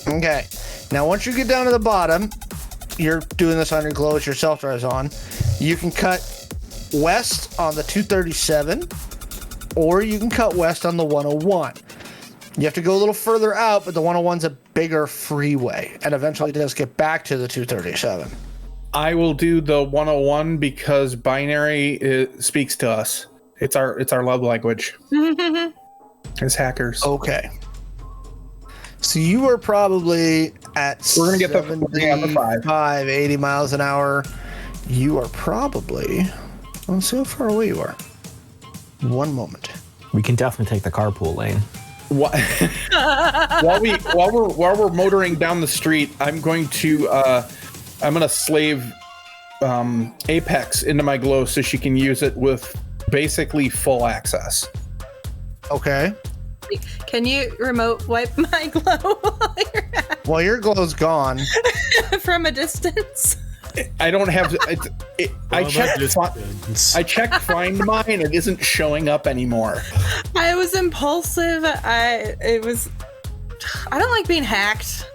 Okay. Now, once you get down to the bottom, you're doing this on your glow with your self-drives on. You can cut west on the 237, or you can cut west on the 101. You have to go a little further out, but the 101's a bigger freeway, and eventually it does get back to the 237. I will do the 101 because binary speaks to us. It's our love language. As hackers. Okay. So you are probably at We're gonna get the 5, 80 miles an hour. You are probably, let's see how far away you are. One moment. We can definitely take the carpool lane. While we're motoring down the street, I'm going to slave Apex into my glow so she can use it with basically full access. Okay. Can you remote wipe my glow while you're at Well, your glow's gone. from a distance? I don't have. I Well, checked. distance. I checked Find Mine. It isn't showing up anymore. I was impulsive. I don't like being hacked.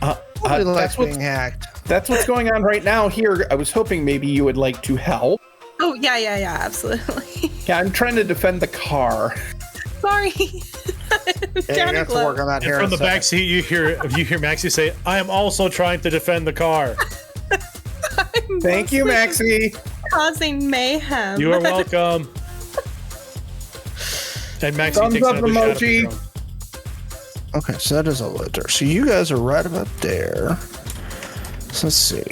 Nobody likes That's what's being hacked. That's what's going on right now here. I was hoping maybe you would like to help. Oh, yeah, absolutely. Yeah, I'm trying to defend the car. Sorry. Yeah, you have to work on that here. From in the a back second. seat, you hear Maxi say, "I am also trying to defend the car." Thank you, Mostly Maxi. Causing mayhem. You are welcome. And Maxi Thumbs takes up another shot at the emoji. drone. Okay, so that is a litter. So you guys are right about there. So let's see.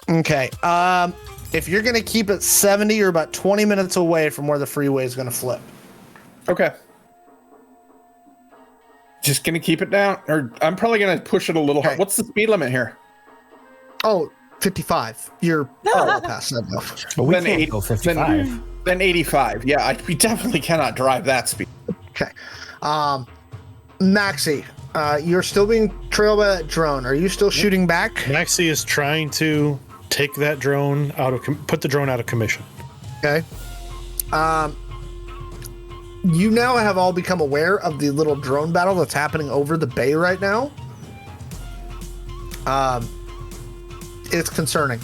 Okay. If you're gonna keep it 70, you're about 20 minutes away from where the freeway is gonna flip. Okay. Just gonna keep it down, or I'm probably gonna push it a little hard. Okay. What's the speed limit here? Oh, 55. You're well past that now. But we Then can't 80 go 55. Then 85. Yeah, we definitely cannot drive that speed. Okay. Maxi, you're still being trailed by that drone. Are you still shooting back? Maxi is trying to take that drone put the drone out of commission. Okay. You now have all become aware of the little drone battle that's happening over the bay right now. It's concerning.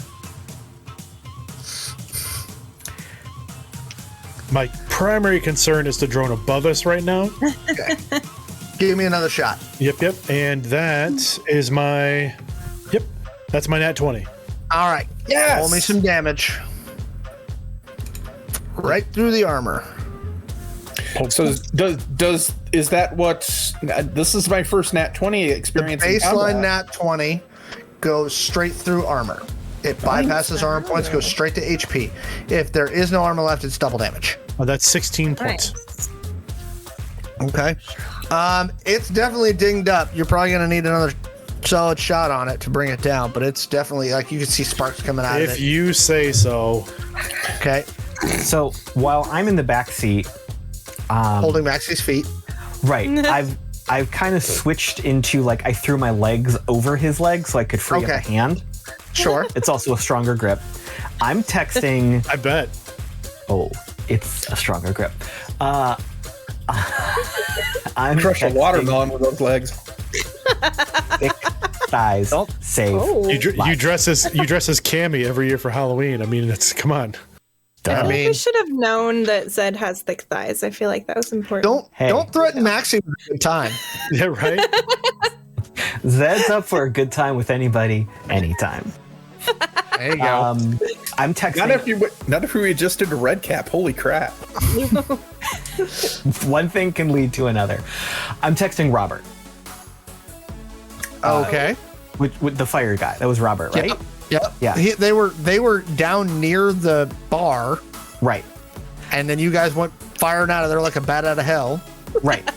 My primary concern is the drone above us right now. Okay. Give me another shot. Yep. And that is my. Yep. That's my nat 20. All right. Yes! Roll me some damage. Right through the armor. So is that what? This is my first nat 20 experience. in Baseline combat. nat 20 goes straight through armor. It bypasses armor points, goes straight to HP. If there is no armor left, it's double damage. Oh, that's 16 points. Okay. It's definitely dinged up. You're probably gonna need another solid shot on it to bring it down, but it's definitely like you can see sparks coming out of If it. you say so. Okay. So while I'm in the back seat, Holding Maxi's feet. right, I've kind of switched into like I threw my legs over his legs so I could free up a Okay. hand. Sure. It's also a stronger grip. I'm texting. I bet. Oh, it's a stronger grip. I'm Crush a texting watermelon with those legs. thick thighs. Save. You dress as Cammy every year for Halloween. I mean, it's come on. I We mean, should have known that Zed has thick thighs. I feel like that was important. Hey. don't threaten Maxi with a good time. Yeah, right. Zed's up for a good time with anybody, anytime. There you go. I'm texting. Not if we just did a red cap. Holy crap! One thing can lead to another. I'm texting Robert, Okay. with the fire guy. That was Robert, right? Yep. Yeah. They were down near the bar, Right. and then you guys went firing out of there like a bat out of hell. Right.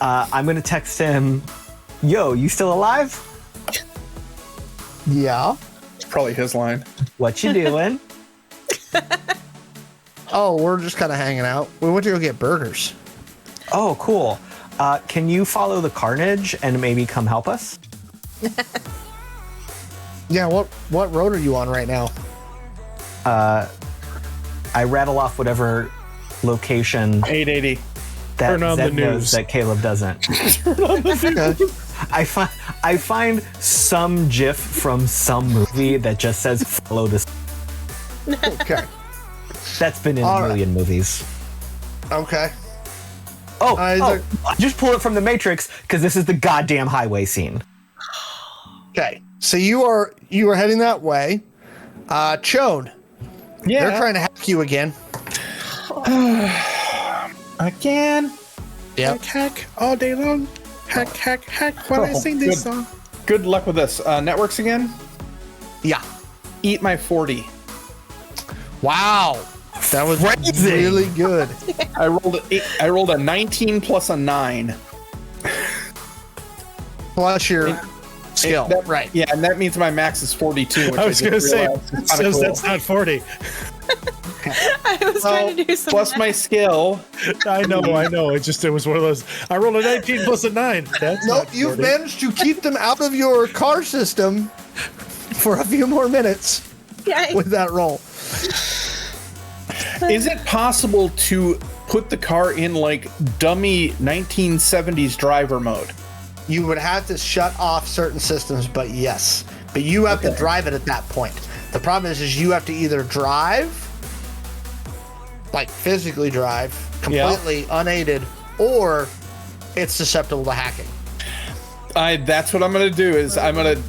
I'm gonna text him. Yo, you still alive? Yeah. It's probably his line. What you doing? Oh, we're just kind of hanging out. We went to go get burgers. Oh, cool. Can you follow the carnage and maybe come help us? Yeah. What road are you on right now? I rattle off whatever location 880. that Turn on Zed the knows news. that Caleb doesn't. Okay. I find some GIF from some movie that just says follow this. Okay. That's been in All a right. million movies. Okay. I just pull it from the Matrix because this is the goddamn highway scene. Okay. So you are heading that way. Chone, Yeah. they're trying to hack you again. Again. Yep. Hack all day long. Hack when I sing this song. Good luck with this. Networks again. Yeah. Eat my 40. Wow. That was Crazy. really good. I rolled a 19 plus a 9. Plus your skill. That- Right. Yeah, and that means my max is 42. Which I was going to just say, realized is it kinda says cool. that's not 40. I was trying to do something. Plus my skill. I know. It was one of those. I rolled a 19 plus a 9. That's Nope, not you've 40. managed to keep them out of your car system for a few more minutes Yay. with that roll. Is it possible to put the car in like dummy 1970s driver mode? You would have to shut off certain systems, but yes. But you have to drive it at that point. The problem is you have to either drive, like physically drive, completely unaided, or it's susceptible to hacking. That's what I'm gonna do. Is I'm gonna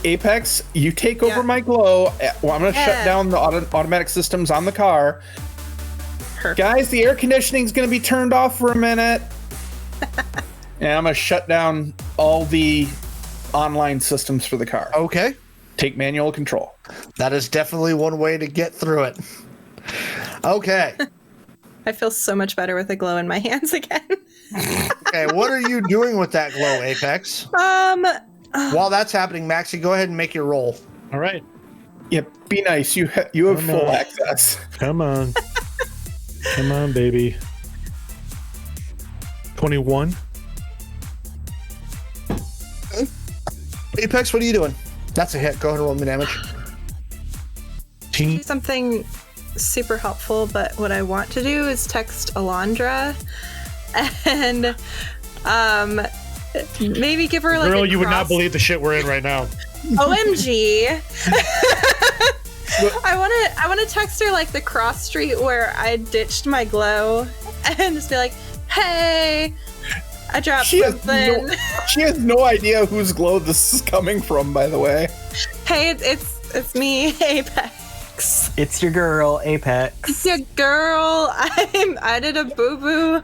Apex. You take over my glow. Well, I'm gonna shut down the automatic systems on the car. Perfect. Guys, the air conditioning's gonna be turned off for a minute. And I'm gonna shut down all the online systems for the car. Okay. Take manual control. That is definitely one way to get through it. Okay. I feel so much better with the glow in my hands again. Okay, what are you doing with that glow, Apex? While that's happening, Maxi, go ahead and make your roll. All right. Yeah, be nice. You have full access. Come on. Come on, baby. 21. Apex, what are you doing? That's a hit. Go ahead and roll me damage. Do something super helpful, but what I want to do is text Alondra and maybe give her like Girl, a you would not cross- believe the shit we're in right now. OMG. I want to text her like the cross street where I ditched my glow and just be like, "Hey, I dropped something." She has no idea whose glow this is coming from, by the way. Hey, it's me, Apex. It's your girl, Apex. It's your girl. I did a boo boo.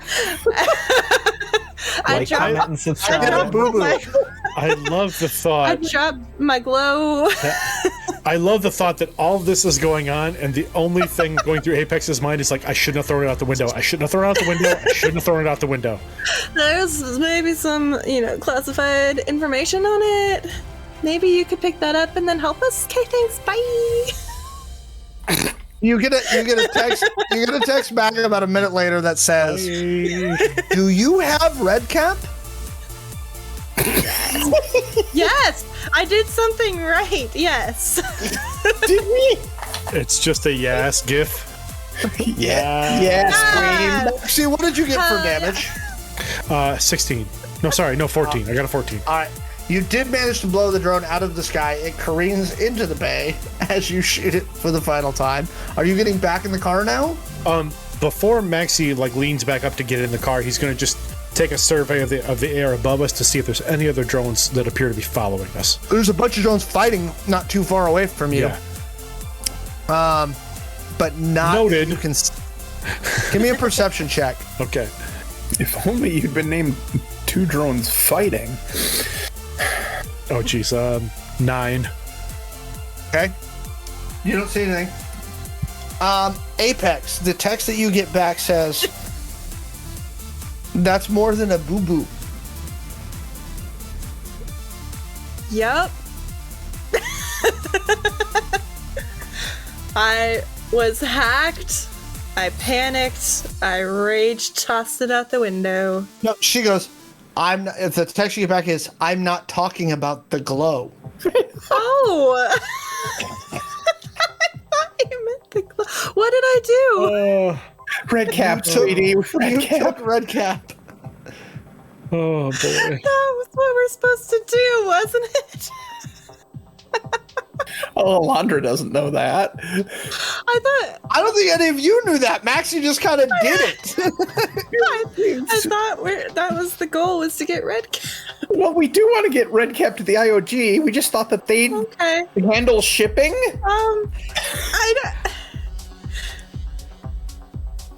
Like, comment, and subscribe. I love the I thought. dropped my glow. I love the thought that all of this is going on, and the only thing going through Apex's mind is like, I shouldn't have thrown it out the window. I shouldn't have thrown it out the window. I shouldn't have thrown it out the window. There's maybe some, classified information on it. Maybe you could pick that up and then help us. Okay, thanks. Bye. You get a text back about a minute later that says, "Do you have red cap?" Yes, I did something right. Yes. Did we? It's just a yes gif. Yes, Queen. See, what did you get for damage? 16. No, sorry, no, 14. I got a 14. All right. You did manage to blow the drone out of the sky. It careens into the bay as you shoot it for the final time. Are you getting back in the car now? Before Maxi leans back up to get in the car, he's going to just take a survey of the air above us to see if there's any other drones that appear to be following us. There's a bunch of drones fighting not too far away from you. Yeah. But not. Noted. You can give me a perception check. Okay. If only you'd been named 2 drones fighting. Oh, geez. 9. Okay. You don't see anything. Apex, the text that you get back says, "That's more than a boo-boo." Yup. I was hacked. I panicked. I rage tossed it out the window. No, she goes, "I'm not," if the text you get back is, "I'm not talking about the glow." Oh. I thought you meant the glow. What did I do? Red cap, sweetie. Red cap. Took red cap. Oh, boy. That was what we're supposed to do, wasn't it? Oh, Alondra doesn't know that. I don't think any of you knew that. Maxi just kind of did it. I thought that was the goal, was to get red cap. Well, we do want to get red cap to the IOG. We just thought that they'd handle shipping.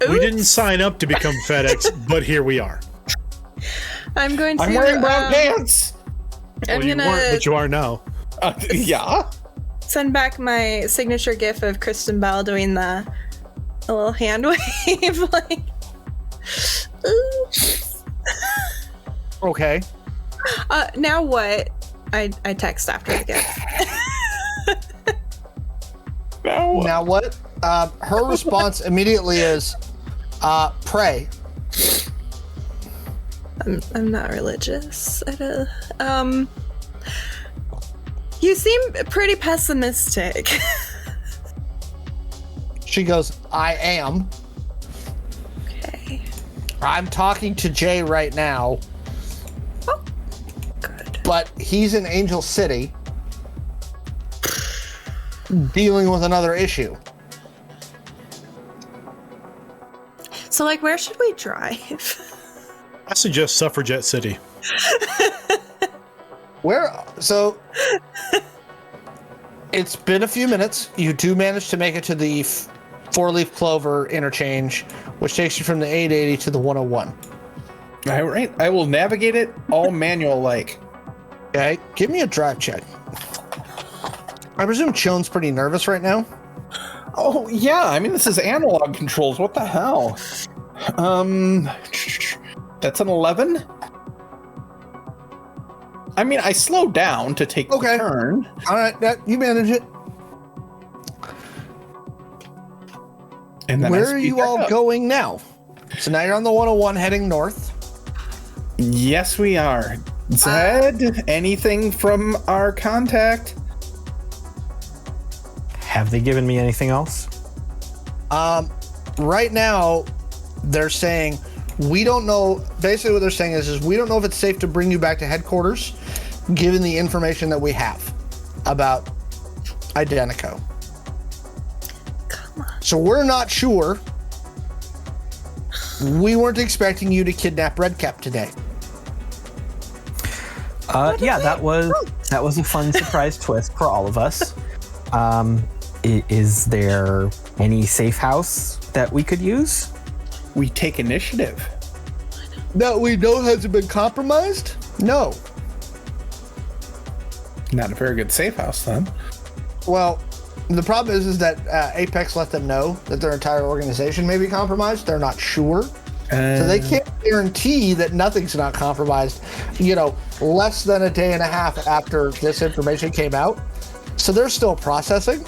We didn't sign up to become FedEx, but here we are. I'm going to. I'm wearing brown pants. I'm You gonna weren't, but you are now. Yeah. send back my signature gif of Kristen Bell doing a little hand wave, like. Oops. Okay. Now what? I text after the gif. Now what? Her response immediately is, pray. I'm not religious. You seem pretty pessimistic. She goes, I am. Okay. I'm talking to Jay right now. Oh, good. But he's in Angel City dealing with another issue. So, like, where should we drive? I suggest Suffragette City. So it's been a few minutes. You do manage to make it to the four-leaf clover interchange, which takes you from the 880 to the 101. All right, I will navigate it all manual-like. Okay, give me a drive check. I presume Chon's pretty nervous right now. Oh yeah, I mean this is analog controls. What the hell? That's an 11. I mean, I slowed down to take the turn. All right, you manage it. And then where are you all going now? So now you're on the 101 heading north. Yes, we are. Zed, anything from our contact? Have they given me anything else? Right now, they're saying we don't know. Basically, what they're saying is we don't know if it's safe to bring you back to headquarters, given the information that we have about Identico. Come on. So we're not sure. We weren't expecting you to kidnap Redcap today. Yeah, that was a fun surprise twist for all of us. Is there any safe house that we could use? We take initiative. That we know hasn't been compromised? No. Not a very good safe house, then. Well, the problem is that Apex let them know that their entire organization may be compromised. They're not sure. So they can't guarantee that nothing's not compromised, less than a day and a half after this information came out. So they're still processing.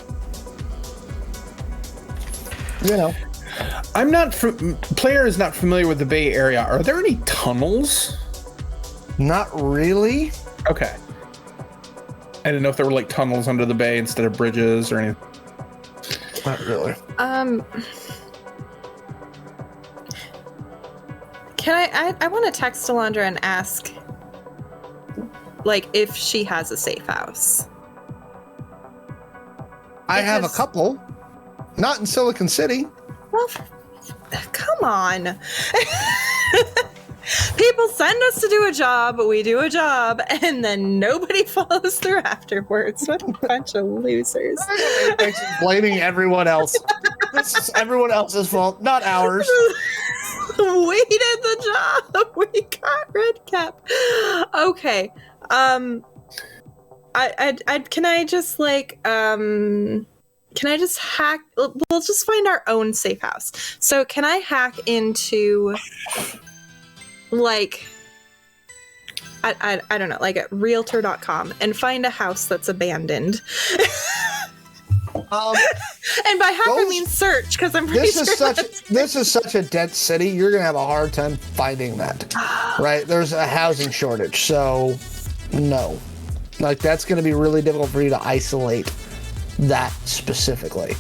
I'm not. Player is not familiar with the Bay Area. Are there any tunnels? Not really. Okay. I didn't know if there were like tunnels under the bay instead of bridges or anything. Not really. Can I want to text Alondra and ask, like, if she has a safe house. I have a couple. Not in Silicon City. Well, come on. People send us to do a job, we do a job, and then nobody follows through afterwards. What a bunch of losers. Apex is blaming everyone else. This is everyone else's fault, not ours. We did the job. We got Redcap. Okay. Can I just hack? We'll just find our own safe house. So can I hack into, like, I don't know, like at realtor.com and find a house that's abandoned? And by hack I mean search, because I'm pretty sure this is such a dense city. You're gonna have a hard time finding that, right? There's a housing shortage, so no, like that's gonna be really difficult for you to isolate that specifically.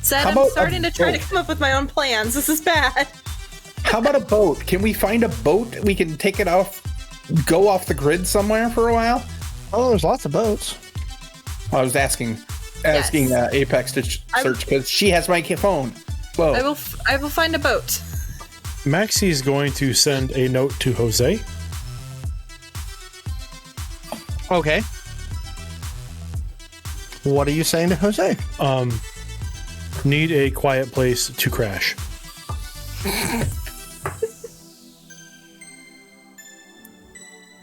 Said I'm starting to try to come up with my own plans. This is bad. How about a boat? Can we find a boat? We can take it off, go off the grid somewhere for a while. Oh, there's lots of boats. I was asking Apex to search because she has my phone. Whoa. I will find a boat. Maxi is going to send a note to Jose. Okay. What are you saying to Jose? Need a quiet place to crash.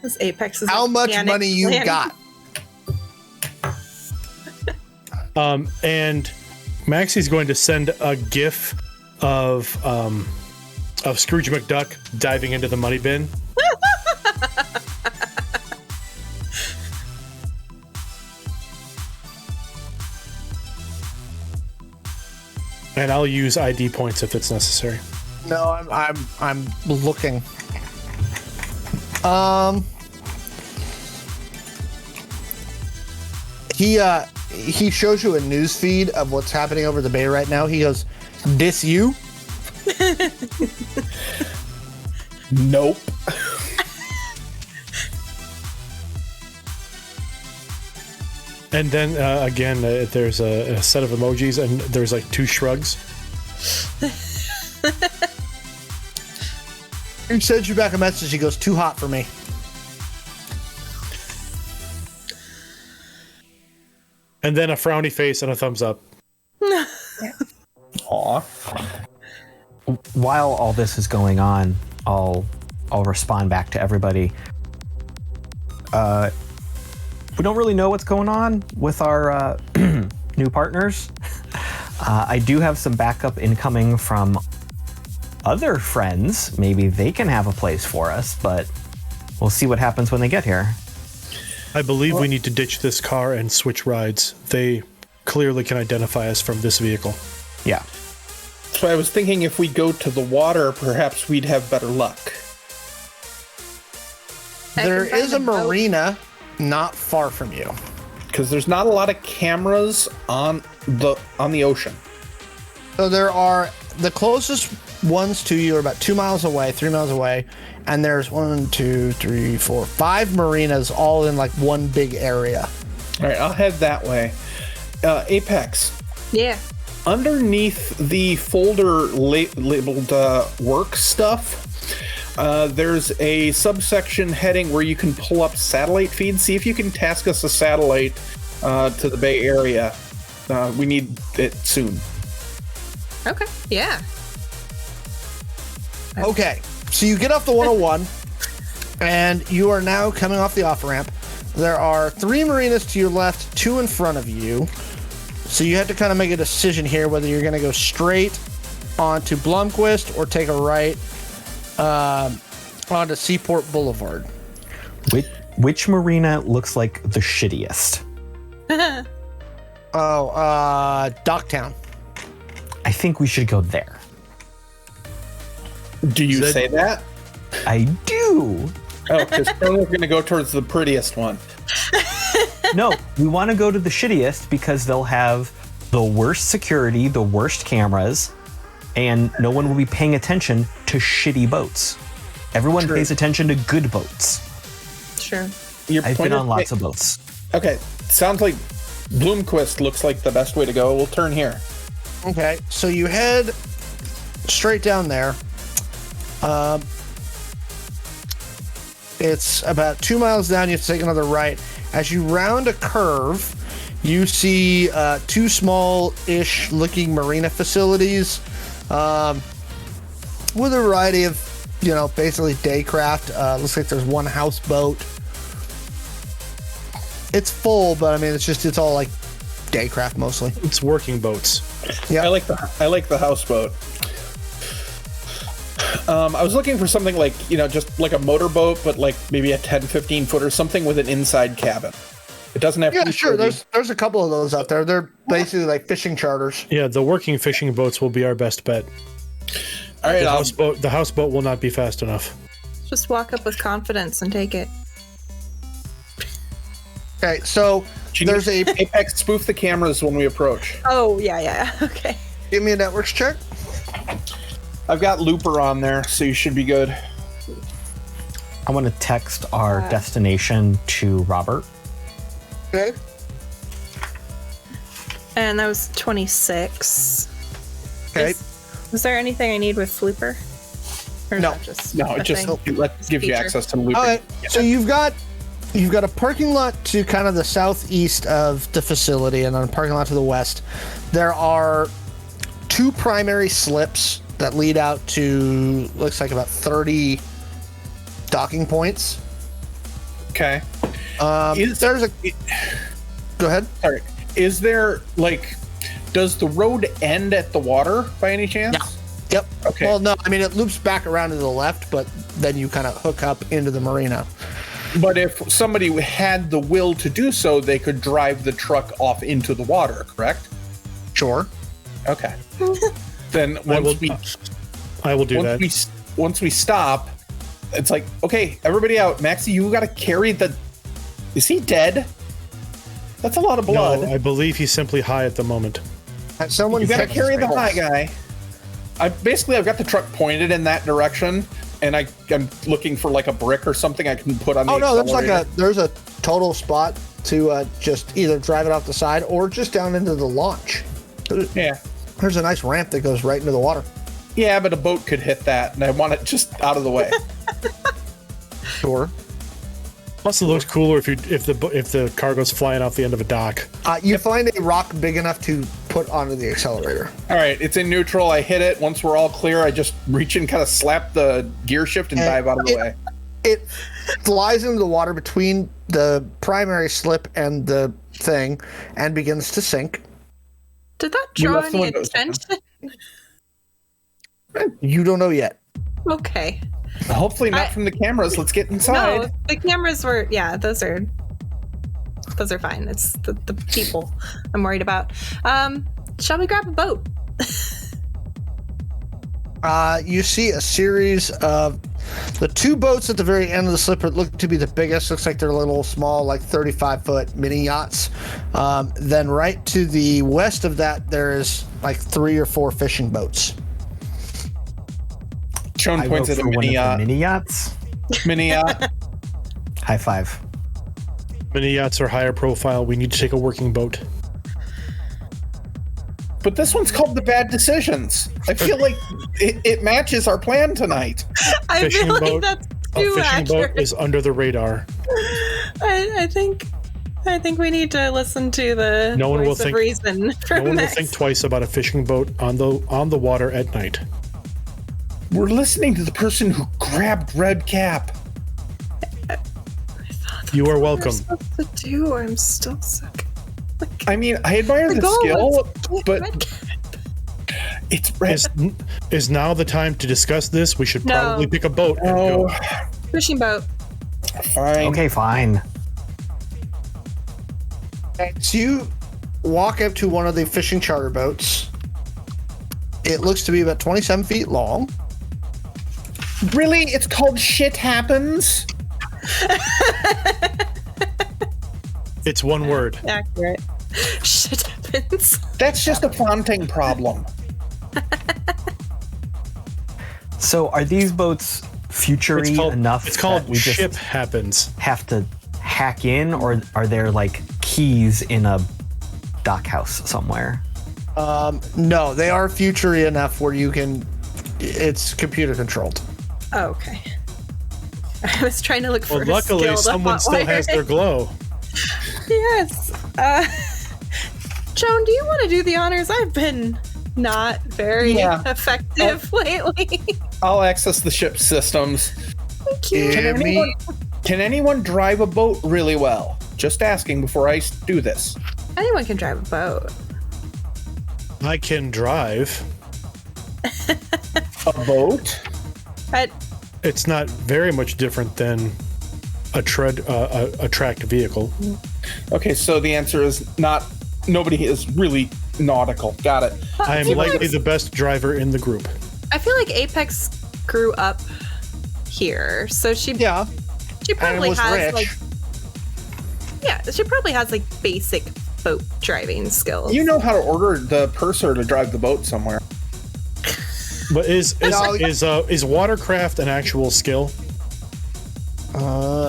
This Apex is how much money you got? And Maxi's going to send a GIF of Scrooge McDuck diving into the money bin. And I'll use ID points if it's necessary. No, I'm looking. He shows you a news feed of what's happening over the bay right now. He goes, "This you?" Nope. And then again, there's a set of emojis, and there's like 2 shrugs. He sends you back a message. He goes, "Too hot for me." And then a frowny face and a thumbs up. Aw. While all this is going on, I'll respond back to everybody. We don't really know what's going on with our new partners. I do have some backup incoming from other friends. Maybe they can have a place for us, but we'll see what happens when they get here. I believe we need to ditch this car and switch rides. They clearly can identify us from this vehicle. Yeah. So I was thinking if we go to the water, perhaps we'd have better luck. There can find is a a boat. marina not far from you. Because there's not a lot of cameras on the ocean. So there are the closest ones to you are about 2 miles away, 3 miles away, and there's 1, 2, 3, 4, 5 marinas all in like one big area. All right, I'll head that way. Apex, Yeah. underneath the folder labeled work stuff, there's a subsection heading where you can pull up satellite feeds. See if you can task us a satellite to the Bay Area. We need it soon. Okay. Yeah. Okay, so you get off the 101, and you are now coming off the off-ramp. There are 3 marinas to your left, 2 in front of you. So you have to kind of make a decision here whether you're going to go straight onto Blomquist or take a right onto Seaport Boulevard. Which marina looks like the shittiest? Docktown. I think we should go there. Do you say that? I do. Oh, because we're going to go towards the prettiest one. No, we want to go to the shittiest because they'll have the worst security, the worst cameras, and no one will be paying attention to shitty boats. Everyone pays attention to good boats. Sure. I've been on lots of boats. Okay, sounds like Bloomquist looks like the best way to go. We'll turn here. Okay, so you head straight down there. It's about 2 miles down. You have to take another right. As you round a curve, you see 2 small-ish looking marina facilities with a variety of, basically daycraft. Looks like there's 1 houseboat. It's full, but I mean, it's all like daycraft mostly. It's working boats. Yeah, I like the houseboat. I was looking for something like, just like a motorboat, but like maybe a 10, 15 foot or something with an inside cabin. It doesn't have to be sure. pretty. There's a couple of those out there. They're basically like fishing charters. Yeah, the working fishing boats will be our best bet. All right, The houseboat will not be fast enough. Just walk up with confidence and take it. Okay, so there's a Apex spoof the cameras when we approach. Oh, yeah. Okay. give me a networks check. I've got Looper on there, so you should be good. I want to text our destination to Robert. Okay. And that was 26. Okay. Was there anything I need with Flooper? Or is No. that just No, a it just thing? gives you Feature. access to Looper. All right. So you've got a parking lot to kind of the southeast of the facility, and then a parking lot to the west. There are 2 primary slips that lead out to looks like about 30 docking points. Okay. There's a. Go ahead. Sorry. Is there does the road end at the water by any chance? Yeah. Yep. Okay. Well, no, I mean it loops back around to the left, but then you kind of hook up into the marina. But if somebody had the will to do so, they could drive the truck off into the water, correct? Sure. Okay. Then I will do that. Once we stop, it's like, okay, everybody out. Maxi, you got to carry the. Is he dead? That's a lot of blood. No, I believe he's simply high at the moment. Someone You got to carry the high horse. guy. I've got the truck pointed in that direction, and I'm looking for like a brick or something I can put on the accelerator. There's a total spot to just either drive it off the side or just down into the launch. Yeah. There's a nice ramp that goes right into the water. Yeah, but a boat could hit that, and I want it just out of the way. Sure. Plus, it looks cooler if the cargo's flying off the end of a dock. You find a rock big enough to put onto the accelerator. All right, it's in neutral. I hit it. Once we're all clear, I just reach and kind of slap the gear shift and dive out of the way. It flies into the water between the primary slip and the thing and begins to sink. Did that draw left the any windows open. attention? You don't know yet. Okay. Hopefully not from the cameras. Let's get inside. No, the cameras were. Yeah, those are fine. It's the people I'm worried about. Shall we grab a boat? You see a series of the two boats at the very end of the slip look to be the biggest. Looks like they're little small, like 35-foot mini yachts. Then right to the west of that, there is like 3 or 4 fishing boats. Shawn I points vote at a for one mini of the yacht. mini yachts. Mini yacht. High five. Mini yachts are higher profile. We need to take a working boat. But this one's called the Bad Decisions. I feel like it matches our plan tonight. I Fishing feel like boat. that's A too fishing accurate. boat is under the radar. I think we need to listen to the No one will voice of think- reason No from one will Max. think twice about a fishing boat on the water at night. We're listening to the person who grabbed Red Cap. You are What welcome. am I supposed to do? I'm still sick. I mean, I admire the goal skill, was to get but Red Cap. it's red. Is now the time to discuss this? We should No. probably pick a boat and Oh, go. Fishing boat. fine. Okay, fine. As you walk up to one of the fishing charter boats, it looks to be about 27 feet long. Really? It's called Shit Happens? It's one word. Accurate. Shit happens. That's just a fronting problem. So are these boats future-y enough It's called that we Ship just Happens. have to hack in, or are there like keys in a dock house somewhere? No, they are future enough where you can. It's computer controlled. Oh, okay. I was trying to look for Well, a luckily, skilled someone still hotwire. has their glow. Yes. Joan, do you want to do the honors? I've been not very Yeah. effective lately. I'll access the ship systems. Thank you. Can anyone drive a boat really well? Just asking before I do this. Anyone can drive a boat. I can drive. A boat? But It's not very much different than a tracked vehicle. Okay, so the answer is not. Nobody is really nautical. Got it. I am likely the best driver in the group. I feel like Apex grew up here, so she Yeah, probably was has rich. she probably has like basic boat driving skills. You know how to order the purser to drive the boat somewhere. But is watercraft an actual skill?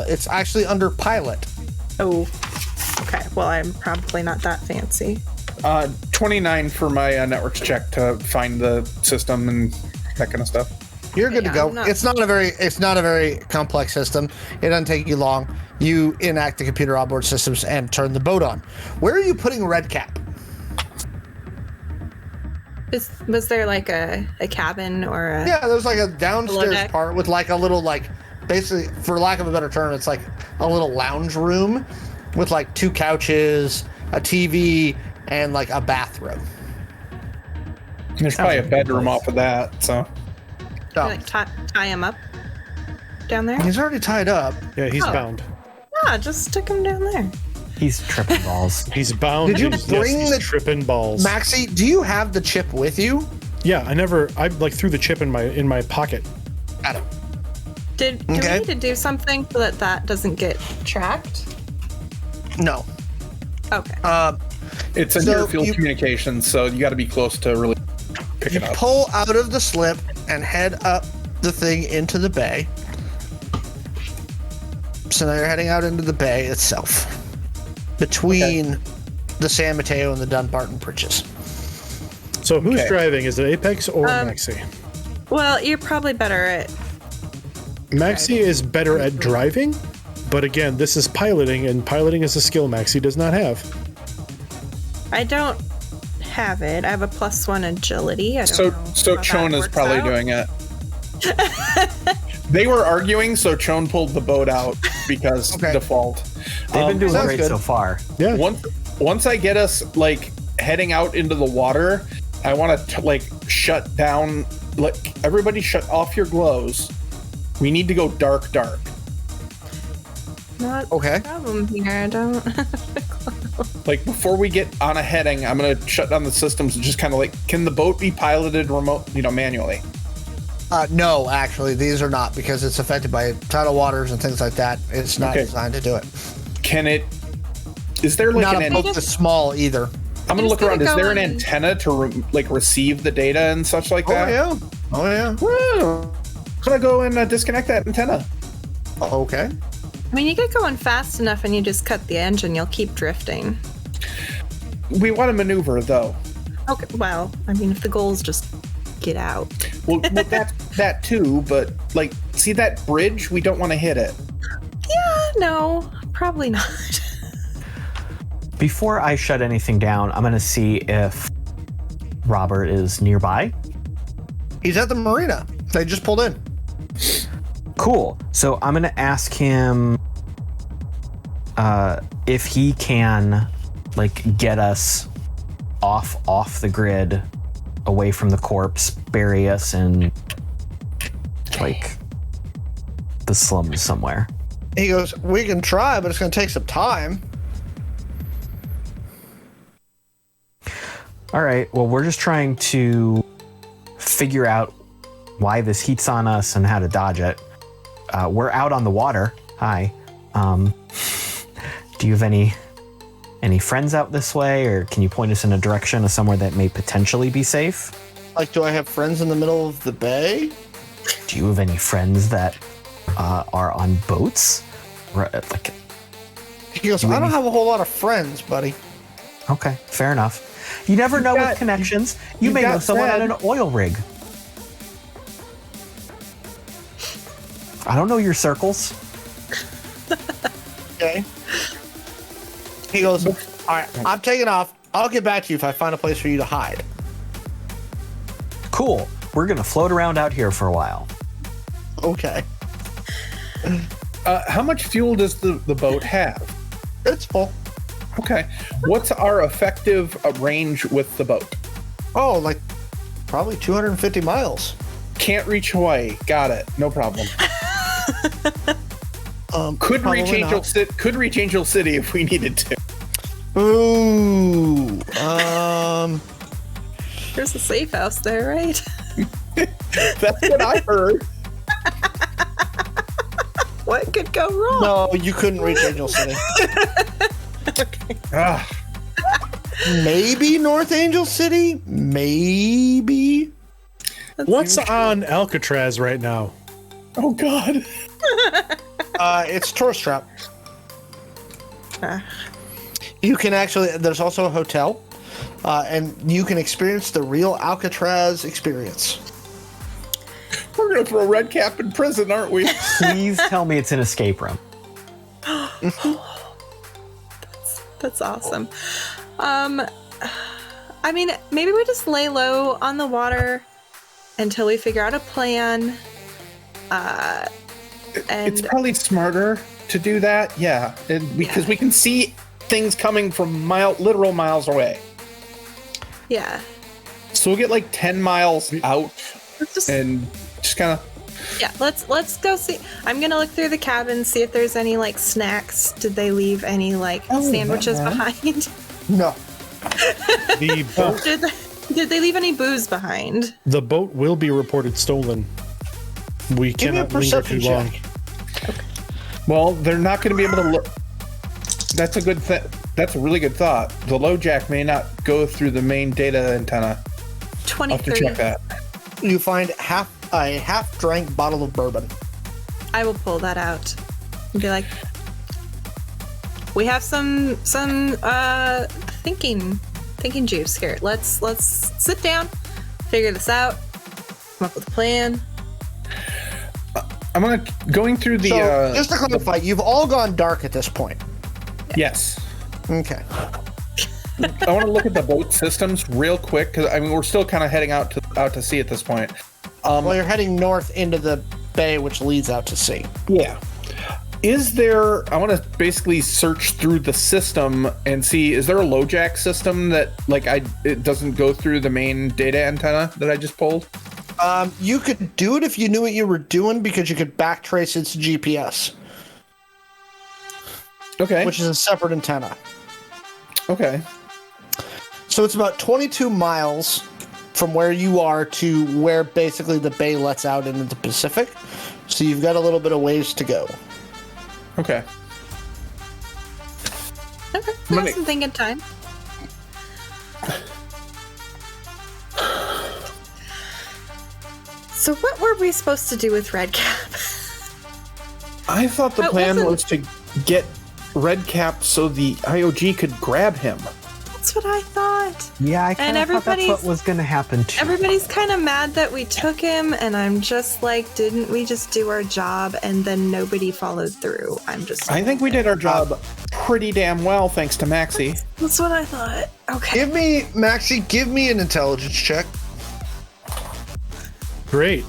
it's actually under pilot. Oh, okay. Well, I'm probably not that fancy. 29 for my networks check to find the system and that kind of stuff. You're good Yeah, to go. I'm not- It's not a very complex system. It doesn't take you long. You enact the computer onboard systems and turn the boat on. Where are you putting Red Cap? Was there like a cabin or a? Yeah, there's like a downstairs deck. part with like a little basically, for lack of a better term, it's like a little lounge room with like 2 couches, a TV, and like a bathroom. There's probably a bedroom off of that, so. So, Like tie him up down there? he's already tied up. Yeah, he's Oh. bound. Yeah, just stick him down there. He's tripping balls. He's bound. Did you and bring he's the tripping balls? Maxi, do you have the chip with you? Yeah, I like threw the chip in my pocket. Adam. Do we Okay. need to do something so that doesn't get tracked? No. Okay. It's a So near field you- communication, so you got to be close to really pick You it up. pull out of the slip and head up the thing into the bay. So now you're heading out into the bay itself, between the San Mateo and the Dunbarton bridges. So who's Okay. driving? Is it Apex or Maxi? Well, you're probably better at. Maxi is better at driving, but again, this is piloting, and piloting is a skill Maxi does not have. I don't have it. I have a +1 agility. I don't know So how Chon that is works probably out. doing it. They were arguing, so Chon pulled the boat out because Okay. default. They've been doing sounds great good. so far. Yeah. Once I get us like heading out into the water, I want to like shut down. Like everybody, shut off your glows. We need to go dark. Not Okay. a problem here. I don't. Like before we get on a heading, I'm gonna shut down the systems and just kind of like, can the boat be piloted remote, manually? No, actually, these are not, because it's affected by tidal waters and things like that. It's not Okay. designed to do it. Can it? Is there like Not an? a boat this small either. I'm gonna just look around. gotta Is go there an on- antenna to receive the data and such like that? Oh yeah. Woo. I'm gonna go and disconnect that antenna. Okay. I mean, you get going fast enough, and you just cut the engine. You'll keep drifting. We want to maneuver though. Okay. Well, I mean, if the goal is just get out. Well, that too, but like, see that bridge? We don't want to hit it. Yeah. No. Probably not. Before I shut anything down, I'm going to see if Robert is nearby. He's at the marina. They just pulled in. Cool. So I'm going to ask him if he can like get us off the grid, away from the corpse, bury us in like the slums somewhere. He goes, we can try, but it's going to take some time. All right. Well, we're just trying to figure out why this heat's on us and how to dodge it. We're out on the water. Hi. Do you have any friends out this way, or can you point us in a direction of somewhere that may potentially be safe? Like, do I have friends in the middle of the bay? Do you have any friends that are on boats? Like, He goes, I don't have a whole lot of friends, buddy. okay, fair enough. You never know got- with connections. You you may got know someone Fred. on an oil rig. I don't know your circles. Okay. He goes, all right, I'm taking off. I'll get back to you if I find a place for you to hide. Cool. We're gonna float around out here for a while. Okay. How much fuel does the boat have? It's full. Okay. What's our effective range with the boat? Oh, like probably 250 miles. Can't reach Hawaii. Got it. No problem. Could probably reach Angel not. City. Could reach Angel City if we needed to. Ooh. There's a safe house there, right? That's what I heard. What could go wrong? No, you couldn't reach Angel City. Ah, Maybe North Angel City? Maybe. What's on Alcatraz right now? oh God. It's tourist trap. Ah. You can actually, there's also a hotel, and you can experience the real Alcatraz experience. We're gonna throw Red Cap in prison, aren't we? Please tell me it's an escape room. That's awesome. I mean, maybe we just lay low on the water until we figure out a plan. It's probably smarter to do that. Yeah, because we can see things coming from literal miles away. Yeah. So we'll get like 10 miles out Let's just and just kind of Yeah, let's go see. I'm gonna look through the cabin, see if there's any like snacks. Did they leave any like sandwiches behind? No. The boat, Did they leave any booze behind? the boat will be reported stolen. We Give me a cannot linger too perception long. check. Well, they're not going to be able to look. That's a good thing. That's a really good thought. The low jack may not go through the main data antenna. I'll have to 23. check that. You find a half-drank bottle of bourbon. I will pull that out and be like, "We have some thinking juice here. Let's sit down, figure this out, come up with a plan." I'm going through the. So, just to clarify, you've all gone dark at this point. Yes. Okay. I want to look at the boat systems real quick because I mean we're still kind of heading out to sea at this point. Well, you're heading north into the bay, which leads out to sea. Yeah. Is there? I want to basically search through the system and see. Is there a low jack system that it doesn't go through the main data antenna that I just pulled? You could do it if you knew what you were doing because you could backtrace its GPS, Okay. which is a separate antenna. Okay. So it's about 22 miles from where you are to where basically the bay lets out into the Pacific. So you've got a little bit of ways to go. Okay. Okay, we have some thinking time. So what were we supposed to do with Redcap? I thought the It plan wasn't- was to get Redcap so the IOG could grab him. That's what I thought. Yeah, I kind of thought that's what everybody's- was going to happen too. Everybody's kind of mad that we took him, and I'm just like, didn't we just do our job? And then nobody followed through. I think we did our job pretty damn well, thanks to Maxi. That's what I thought. Okay. Maxi, give me an intelligence check. Great.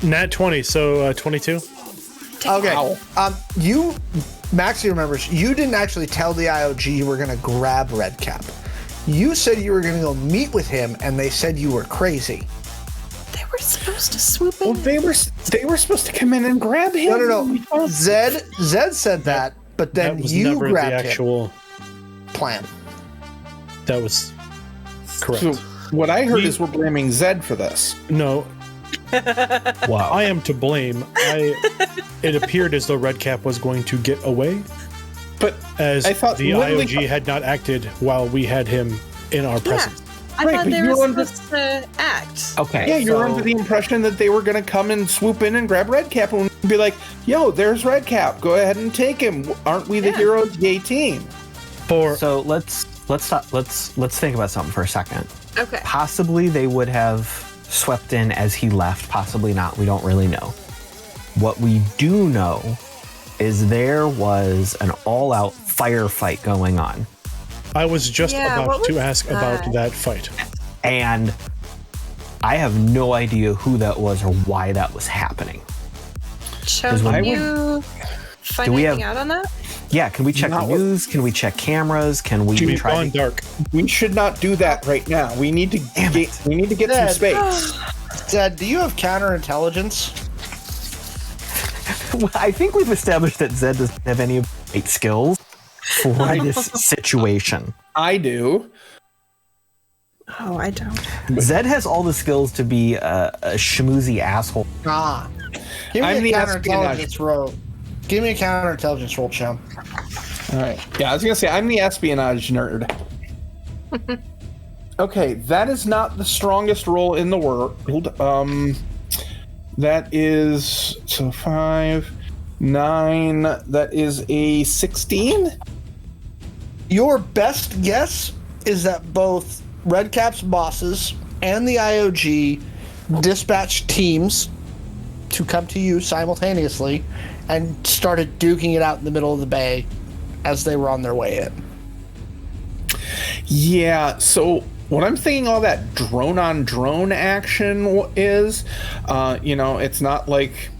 Nat 20, so 22. Okay. Wow. Maxi remembers, you didn't actually tell the IOG you were going to grab Redcap. You said you were going to go meet with him, and they said you were crazy. They were supposed to swoop in. Well, they were supposed to come in and grab him. No. Zed said that, but then That was you never the grabbed actual. plan. That was correct. So what I heard is we're blaming Zed for this. No, Wow. I am to blame. It appeared as though Redcap was going to get away, But as I thought the literally- IOG had not acted while we had him in our presence. I Right, thought but they you were under- supposed to act. Okay. Yeah, you were so- under the impression that they were going to come and swoop in and grab Redcap and be like, "Yo, there's Redcap. Go ahead and take him. Aren't we the Yeah. heroes? Yay, team!" So let's stop. Let's think about something for a second. Okay. Possibly they would have swept in as he left. Possibly not. We don't really know. What we do know is there was an all-out firefight going on, I was just Yeah, about what to was ask about that fight. and I have no idea who that was or why that was happening. Shawn, when can we- you find Do we anything have- out on that? Yeah, can we check the Not- news? Can we check cameras? Can we We've try gone to... dark. We should not do that right now. We need to Damn get. it. We need to get some Zed. space. Zed, do you have counterintelligence? I think we've established that Zed doesn't have any great skills for this situation. I do. Oh, I don't. Zed has all the skills to be a schmoozy asshole. Ah. Give me I'm a the counterintelligence roll. Give me a counterintelligence roll, Shawn. All right. Yeah, I was gonna say I'm the espionage nerd. Okay, that is not the strongest roll in the world. That is 5, 9. That is a 16. Your best guess is that both Redcap's bosses and the IOG dispatched teams to come to you simultaneously and started duking it out in the middle of the bay as they were on their way in. Yeah. So what I'm thinking, all that drone on drone action is, it's not like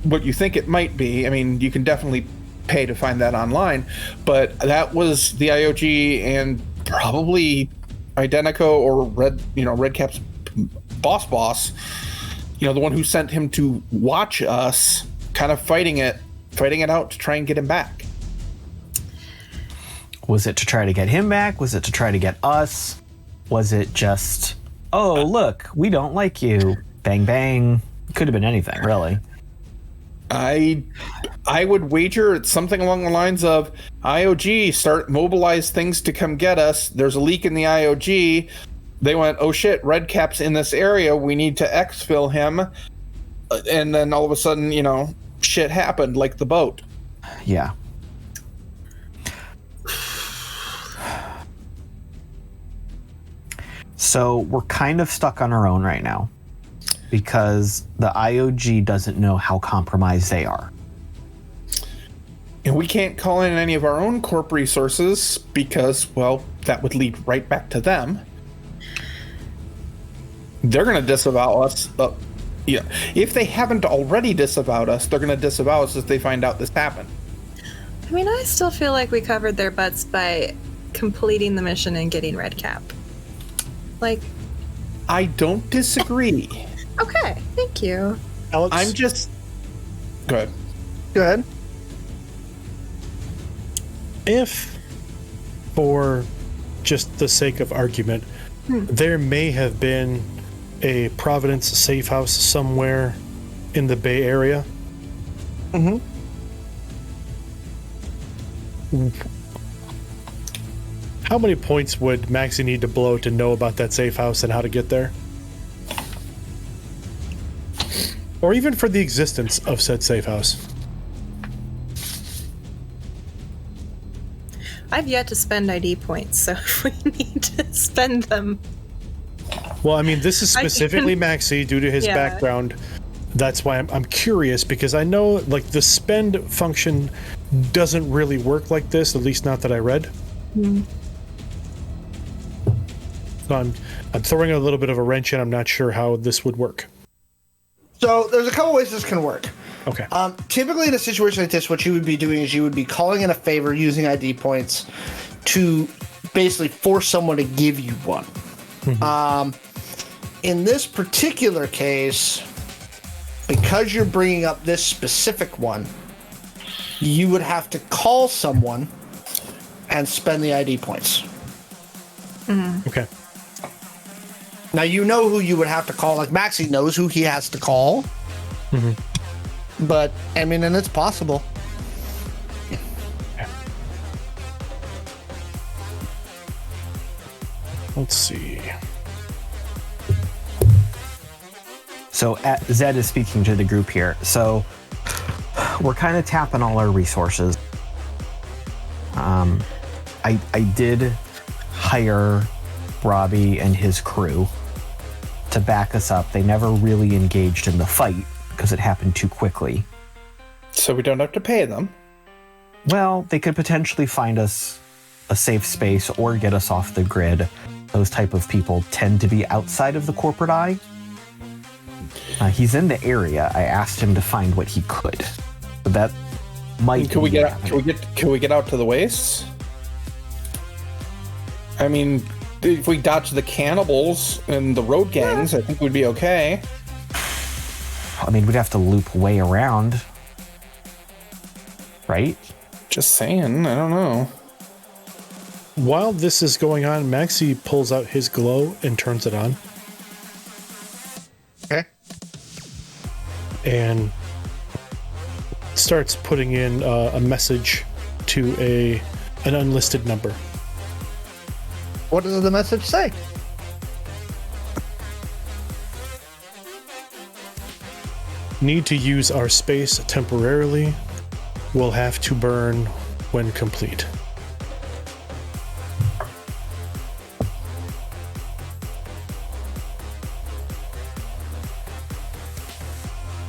what you think it might be. I mean, you can definitely pay to find that online, but that was the IOG and probably IDENTECO or Redcap's boss the one who sent him to watch us, kind of fighting it out to try and get him back. Was it to try to get him back? Was it to try to get us? Was it just, oh, look, we don't like you. Bang, bang. Could have been anything, really. I would wager it's something along the lines of IOG mobilize things to come get us. There's a leak in the IOG. They went, oh shit, Redcap's in this area. We need to exfil him. And then all of a sudden, shit happened, like the boat. Yeah. So we're kind of stuck on our own right now because the IOG doesn't know how compromised they are. And we can't call in any of our own corp resources because, well, that would lead right back to them. They're going to disavow us. If they haven't already disavowed us, they're going to disavow us if they find out this happened. I mean, I still feel like we covered their butts by completing the mission and getting Redcap. Like, I don't disagree. Okay, thank you. Alex, I'm just... Go ahead. Go ahead. if, for just the sake of argument, there may have been a Providence safe house somewhere in the Bay Area. Mm-hmm. How many points would Maxi need to blow to know about that safe house and how to get there? Or even for the existence of said safe house? I've yet to spend ID points, so if we need to spend them. Well, I mean, this is specifically I can- Maxi due to his Yeah. background. That's why I'm curious, because I know like the spend function doesn't really work like this, at least not that I read. So I'm throwing a little bit of a wrench in. I'm not sure how this would work. So there's a couple ways this can work. Okay. Typically in a situation like this, what you would be doing is you would be calling in a favor using ID points to basically force someone to give you one. In this particular case, because you're bringing up this specific one, you would have to call someone and spend the ID points. Okay. Now, you know who you would have to call. Like, Maxi knows who he has to call. But, I mean, and it's possible. Let's see. So Zed is speaking to the group here. So we're kind of tapping all our resources. I did hire Robbie and his crew to back us up. They never really engaged in the fight because it happened too quickly. So we don't have to pay them. Well, they could potentially find us a safe space or get us off the grid. Those type of people tend to be outside of the corporate eye. He's in the area. I asked him to find what he could, but that might. Can we get out to the wastes? I mean, if we dodge the cannibals and the road gangs, I think we'd be okay. I mean, we'd have to loop way around, right? Just saying, I don't know. While this is going on, Maxi pulls out his glow and turns it on. Okay. And starts putting in a message to an unlisted number. What does the message say? Need to use our space temporarily. Will have to burn when complete.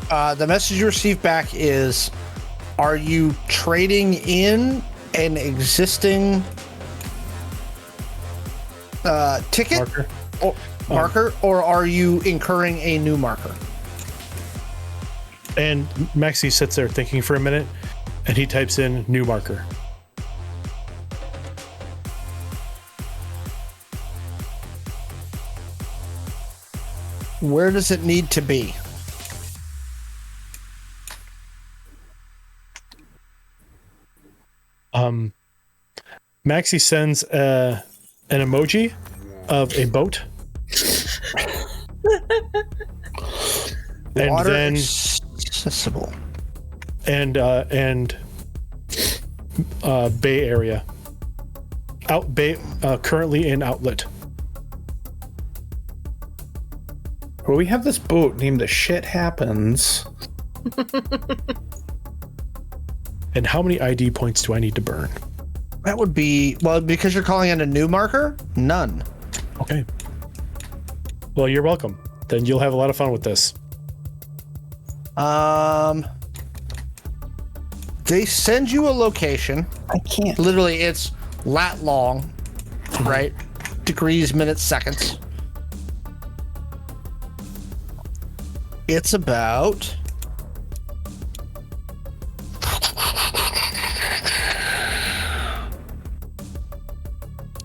The message you receive back is, are you trading in an existing ticket Marker. or are you incurring a new marker? And Maxi sits there thinking for a minute, and he types in new marker. Where does it need to be? Maxi sends an emoji of a boat. And Water then accessible. and Bay Area. Currently in outlet. Well, we have this boat named The Shit Happens. And how many ID points do I need to burn? That would be, well, because you're calling it a new marker? None. Okay. Well, you're welcome. Then you'll have a lot of fun with this. They send you a location. I can't. Literally, it's lat long, right? Degrees, minutes, seconds. It's about...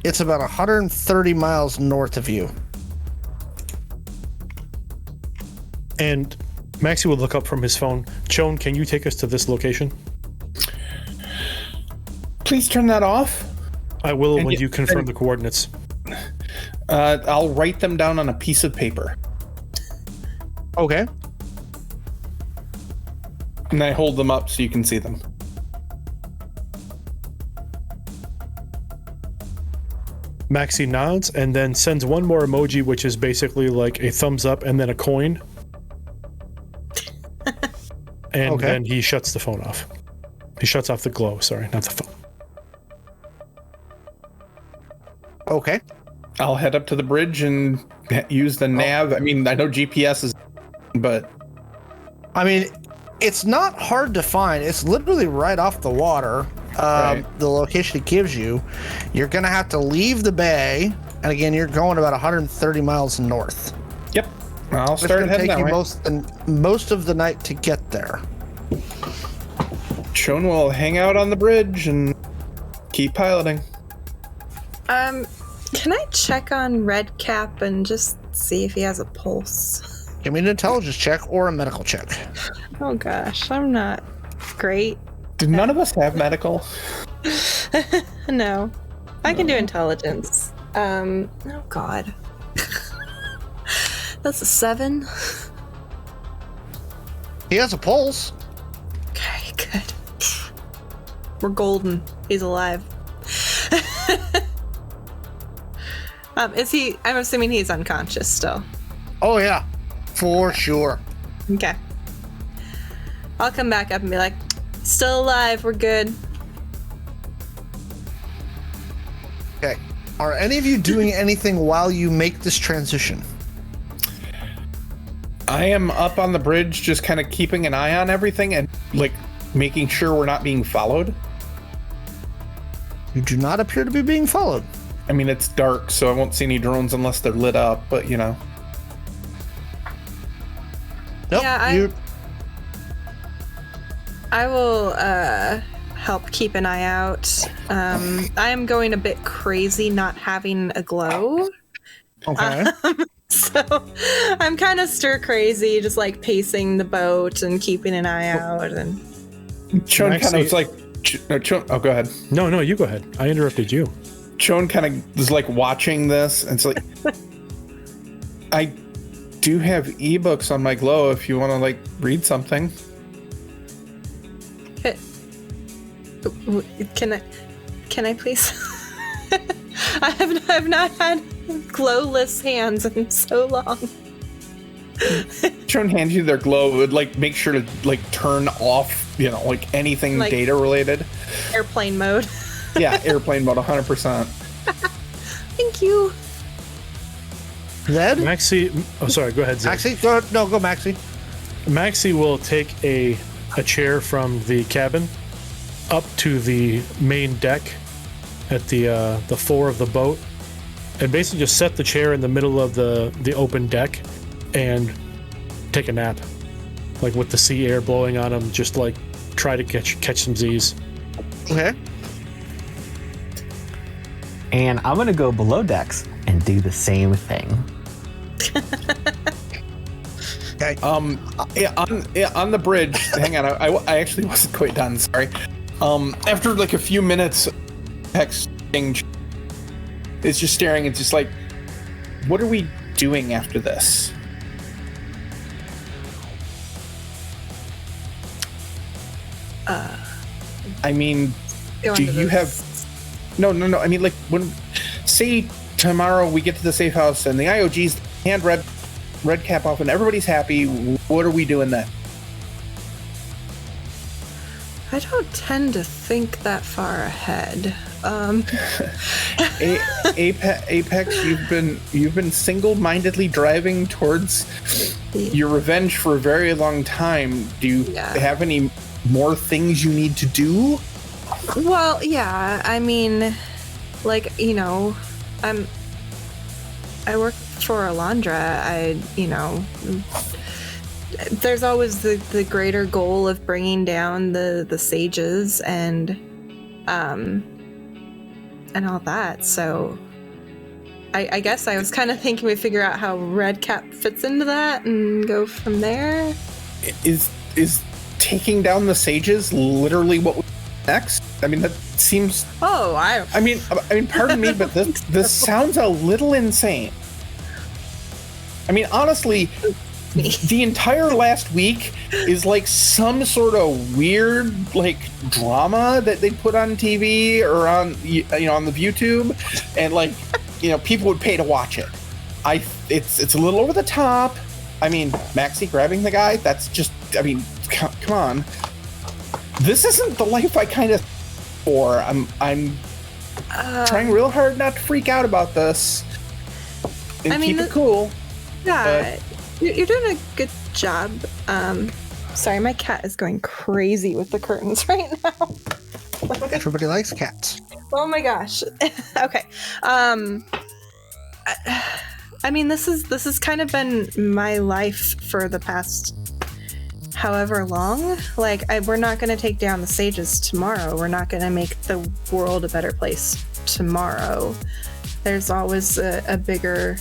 It's about 130 miles north of you. And Maxi will look up from his phone. Shawn, can you take us to this location? Please turn that off. I will when you confirm the coordinates. I'll write them down on a piece of paper. Okay. And I hold them up so you can see them. Maxi nods and then sends one more emoji, which is basically like a thumbs up and then a coin. And then he shuts the phone off. He shuts off the glow, sorry, not the phone. Okay. I'll head up to the bridge and use the nav. I mean, I know GPS is, but... I mean, it's not hard to find. It's literally right off the water. Right. The location it gives you. You're going to have to leave the bay. And again, you're going about 130 miles north. Yep. I'll It's start going to heading take you that way. most of the night to get there. Shawn will hang out on the bridge and keep piloting. Can I check on Redcap and just see if he has a pulse? Give me an intelligence check or a medical check. Oh gosh, I'm not great. Did none of us have medical? No. I can do intelligence. Oh god. That's a 7. He has a pulse. Okay, good. We're golden. He's alive. I'm assuming he's unconscious still. Oh, yeah. For sure. Okay. I'll come back up and be like, still alive, we're good. Okay. Are any of you doing anything while you make this transition? I am up on the bridge just kind of keeping an eye on everything and like making sure we're not being followed. You do not appear to be being followed. I mean, it's dark, so I won't see any drones unless they're lit up, but you know. Nope. Yeah, I will help keep an eye out. I am going a bit crazy not having a glow. Okay. So I'm kind of stir crazy, just like pacing the boat and keeping an eye out. And Shawn kind of was like, oh, go ahead. No, you go ahead. I interrupted you. Shawn kind of is like watching this, and it's like, I do have ebooks on my glow if you want to like read something. Can I please? I have not had glowless hands in so long. Shawn hands you their glow. It would like make sure to like turn off, you know, like anything Like- data related. Airplane mode. Yeah, airplane mode 100%. Thank you. Zed? Maxi, oh sorry, go ahead, Zed. Maxi? Go, no, go Maxi. Maxi will take a chair from the cabin up to the main deck at the floor of the boat, and basically just set the chair in the middle of the open deck and take a nap, like with the sea air blowing on him. Just like try to catch some Z's. Okay. And I'm gonna go below decks and do the same thing. Okay. On the bridge. Hang on, I actually wasn't quite done. Sorry. After like a few minutes, Hex thing is just staring. It's just like, what are we doing after this? I mean, do you have... No. I mean, like, when... Say tomorrow we get to the safe house and the IOGs hand red cap off and everybody's happy. What are we doing then? I don't tend to think that far ahead. Apex, you've been single-mindedly driving towards your revenge for a very long time. Do you have any more things you need to do? Well, yeah. I mean, like, you know, I work for a laundrette. There's always the greater goal of bringing down the sages and all that. So I guess I was kind of thinking we figure out how Redcap fits into that and go from there. Is taking down the sages literally what we do next? I mean, that seems... I mean, pardon me, but this sounds a little insane. I mean, honestly, the entire last week is like some sort of weird like drama that they put on TV or on on the YouTube, and like people would pay to watch it. It's a little over the top. I mean, Maxi grabbing the guy, that's just, I mean, come on. This isn't the life I kind of for. I'm trying real hard not to freak out about this and keep it cool. Yeah, you're doing a good job. Sorry, my cat is going crazy with the curtains right now. Everybody likes cats. Oh my gosh. Okay. I mean, this has kind of been my life for the past however long. Like, we're not going to take down the sages tomorrow. We're not going to make the world a better place tomorrow. There's always a bigger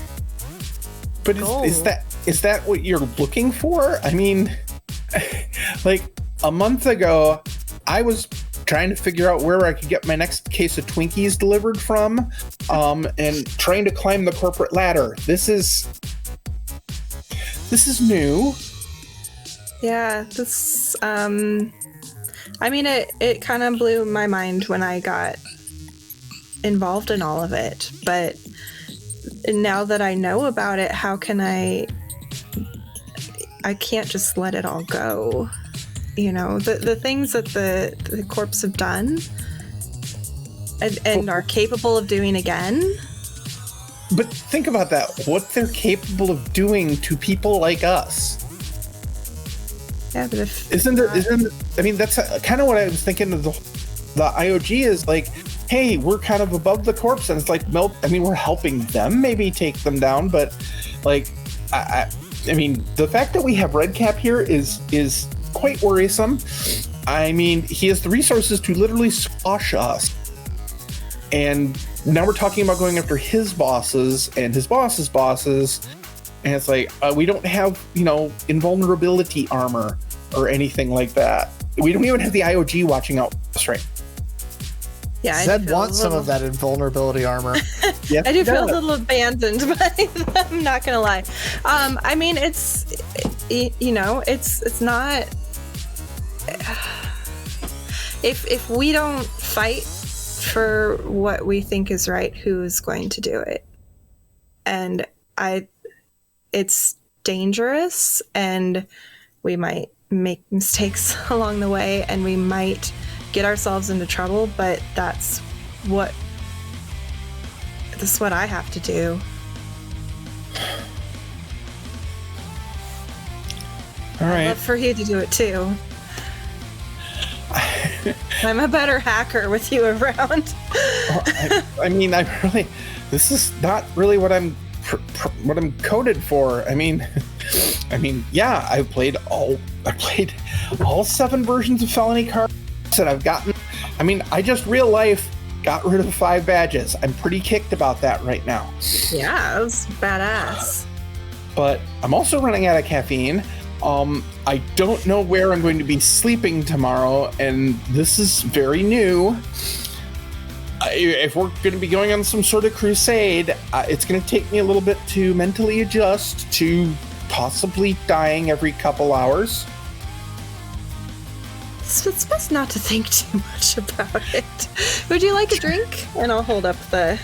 But is that what you're looking for? I mean, like a month ago, I was trying to figure out where I could get my next case of Twinkies delivered from, and trying to climb the corporate ladder. This is new. Yeah, this, I mean, it kind of blew my mind when I got involved in all of it, but now that I know about it, how can I can't just let it all go. The things that the corps have done and are capable of doing again. But think about that. What they're capable of doing to people like us. Yeah, but if I mean, that's kind of what I was thinking of the IOG is like, hey, we're kind of above the corpse, and it's like, well, I mean, we're helping them maybe take them down, but like, I mean, the fact that we have Redcap here is quite worrisome. I mean, he has the resources to literally squash us, and now we're talking about going after his bosses and his boss's bosses, and it's like, we don't have, invulnerability armor or anything like that. We don't even have the IOG watching out for us, right? Yeah, Zed wants some of that invulnerability armor. Yes, I do feel a little abandoned by them, I'm not gonna lie. I mean, it's not. If we don't fight for what we think is right, who's going to do it? And it's dangerous, and we might make mistakes along the way, and we might get ourselves into trouble, but that's what I have to do. All right. I'd love for you to do it too. I'm a better hacker with you around. I mean, this is not really what I'm coded for. I mean, yeah, I played all 7 versions of Felony Cards that I've gotten. I mean, I just real life got rid of 5 badges. I'm pretty kicked about that right now. Yeah, that was badass. But I'm also running out of caffeine. I don't know where I'm going to be sleeping tomorrow, and this is very new. if we're going to be going on some sort of crusade, it's going to take me a little bit to mentally adjust to possibly dying every couple hours. It's best not to think too much about it. Would you like a drink? And I'll hold up the,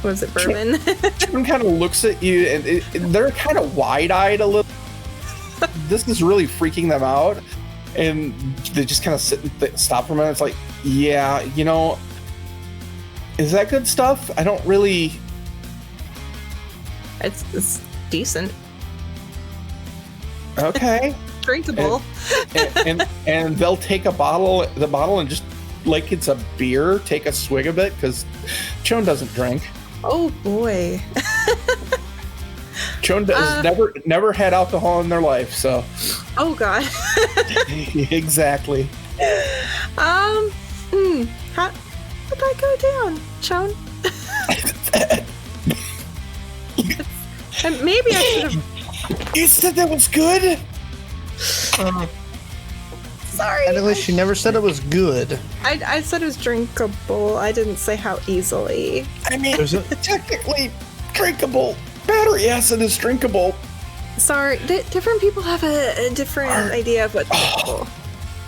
was it bourbon? Shawn kind of looks at you, and they're kind of wide-eyed a little. This is really freaking them out, and they just kind of sit and stop for a minute. It's like, yeah, you know, is that good stuff? I don't really. It's decent. Okay. Drinkable. And they'll take the bottle, and just like it's a beer, take a swig of it, because Shawn doesn't drink. Oh boy. Shawn has never had alcohol in their life, so. Oh god. Exactly. How'd that go down, Shawn? And maybe I should have. You said that was good? Sorry. Technically, she never said it was good. I said it was drinkable. I didn't say how easily. I mean, technically drinkable. Battery acid is drinkable. Sorry, different people have a different idea of what's drinkable.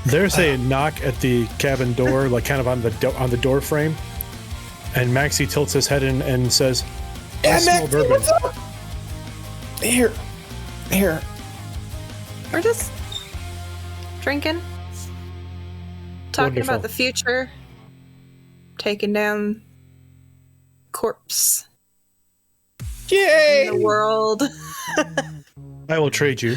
There's a knock at the cabin door, like kind of on the door frame, and Maxi tilts his head in and says, "I smell Maxi, bourbon." what's up? Here. We're just drinking, talking Wonderful. about the future, taking down corpse Yay! in the world. I will trade you.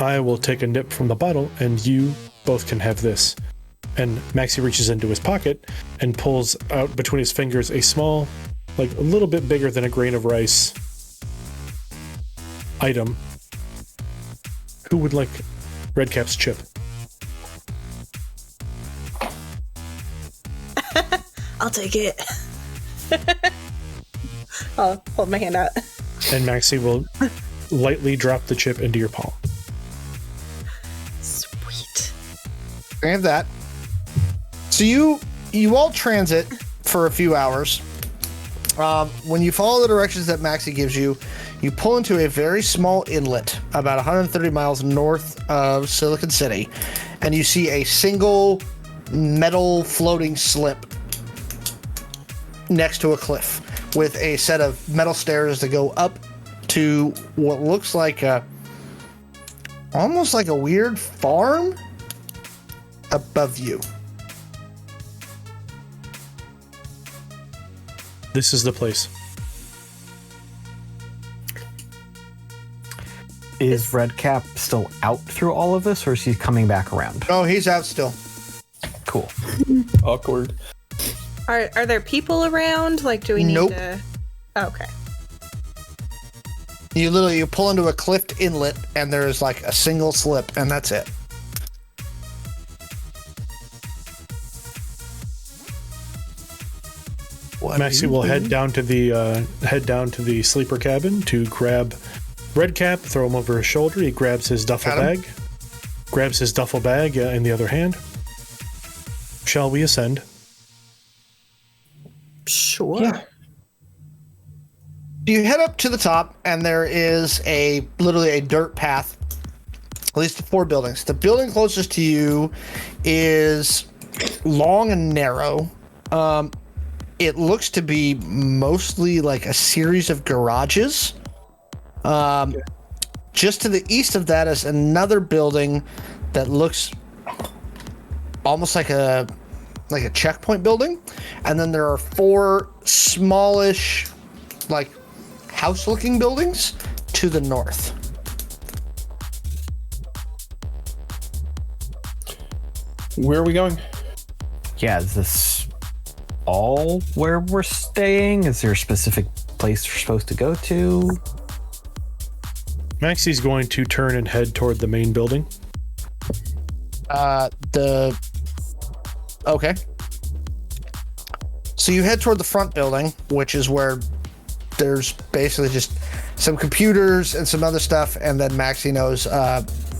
I will take a nip from the bottle, and you both can have this. And Maxi reaches into his pocket and pulls out between his fingers a small, like a little bit bigger than a grain of rice item. Who would like Redcap's chip? I'll take it. I'll hold my hand out. And Maxi will lightly drop the chip into your palm. Sweet. I have that. So you all transit for a few hours. When you follow the directions that Maxi gives you, you pull into a very small inlet about 130 miles north of Silicon City, and you see a single metal floating slip next to a cliff with a set of metal stairs that go up to what looks like almost like a weird farm above you. This is the place. Is Redcap still out through all of this, or is he coming back around? Oh, he's out still. Cool. Awkward. Are there people around? Like, do we need Nope. to? Oh, okay. You pull into a cliffed inlet, and there's like a single slip, and that's it. Maxi will head down to the sleeper cabin to grab Redcap, throw him over his shoulder. He grabs his duffel Got him. bag in the other hand. Shall we ascend? Sure. Yeah. You head up to the top, and there is literally a dirt path, at least to 4 buildings. The building closest to you is long and narrow. It looks to be mostly like a series of garages. Just to the east of that is another building that looks almost like a checkpoint building, and then there are 4 smallish, like house-looking buildings to the north. Where are we going? Yeah, is this all where we're staying? Is there a specific place we're supposed to go to? Maxi's going to turn and head toward the main building. Okay. So you head toward the front building, which is where there's basically just some computers and some other stuff, and then Maxi knows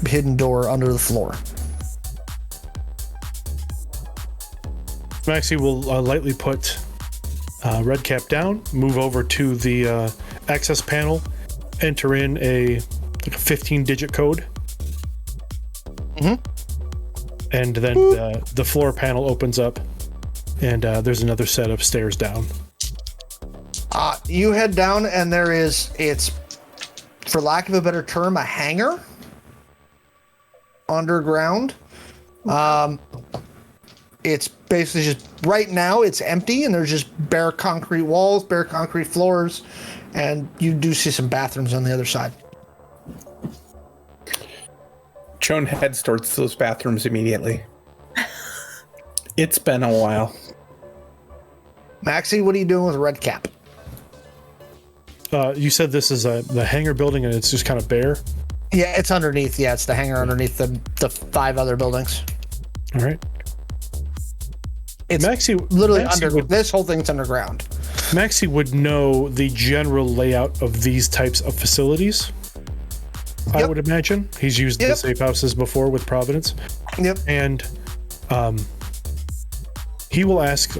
hidden door under the floor. Maxi will lightly put Redcap down, move over to the access panel, enter in a 15-digit code. And then the floor panel opens up, and there's another set of stairs down. You head down, and it's, for lack of a better term, a hangar underground. It's basically just, right now it's empty, and there's just bare concrete walls, bare concrete floors, and you do see some bathrooms on the other side. Shawn heads towards those bathrooms immediately. It's been a while. Maxi, what are you doing with Redcap? You said this is the hangar building, and it's just kind of bare. Yeah, it's underneath. Yeah, it's the hangar underneath the 5 other buildings. All right. It's literally this whole thing's underground. Maxi would know the general layout of these types of facilities. I would imagine he's used the safe houses before with Providence. Yep. And he will ask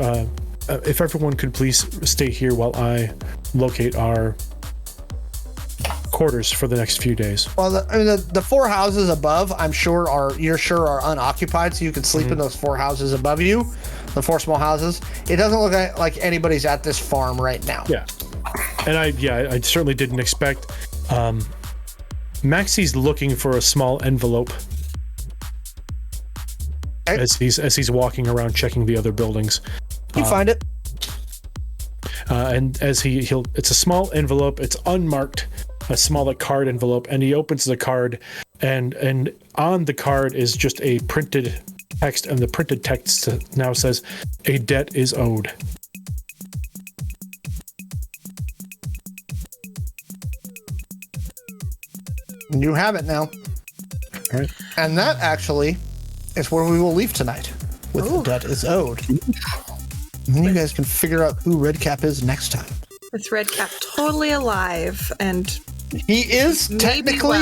if everyone could please stay here while I locate our quarters for the next few days. Well, the 4 houses above, you're sure are unoccupied, so you can sleep in those 4 houses above you, the 4 small houses. It doesn't look like anybody's at this farm right now. Yeah, and I certainly didn't expect. Maxi's looking for a small envelope as he's walking around checking the other buildings. You find it, and as it's a small envelope. It's unmarked, a small card envelope, and he opens the card, and on the card is just a printed text, and the printed text now says, "A debt is owed." You have it now. All right. And that actually is where we will leave tonight, with The Debt is Owed. And then you guys can figure out who Redcap is next time. With Redcap totally alive and he is technically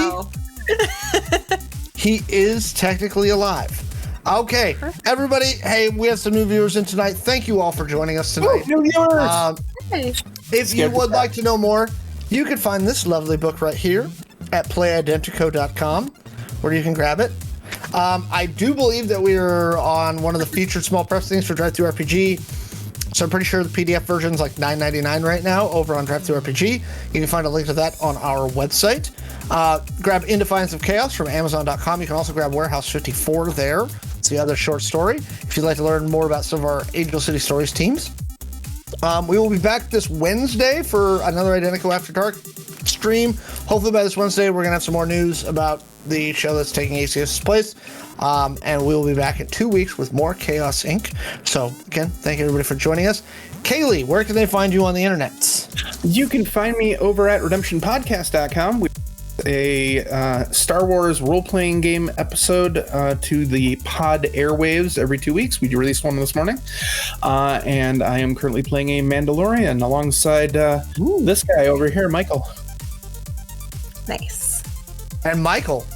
he is technically alive. Okay, everybody. Hey, we have some new viewers in tonight. Thank you all for joining us tonight. New viewers. If you would like to know more, you can find this lovely book right here at playidenteco.com, where you can grab it. I do believe that we are on one of the featured small press things for Drive-Thru-RPG, so I'm pretty sure the PDF version is like $9.99 right now over on Drive-Thru-RPG. You can find a link to that on our website. Grab In Defiance of Chaos from Amazon.com. You can also grab Warehouse 54 there. It's the other short story. If you'd like to learn more about some of our Angel City Stories teams. We will be back this Wednesday for another Identico After Dark stream. Hopefully by this Wednesday, we're going to have some more news about the show that's taking ACS's place. And we will be back in 2 weeks with more Chaos Inc. So, again, thank you everybody for joining us. Kaylee, where can they find you on the internet? You can find me over at redemptionpodcast.com. We a Star Wars role-playing game episode to the pod airwaves every 2 weeks. We released one this morning. And I am currently playing a Mandalorian alongside this guy over here, Michael. Nice. And Michael.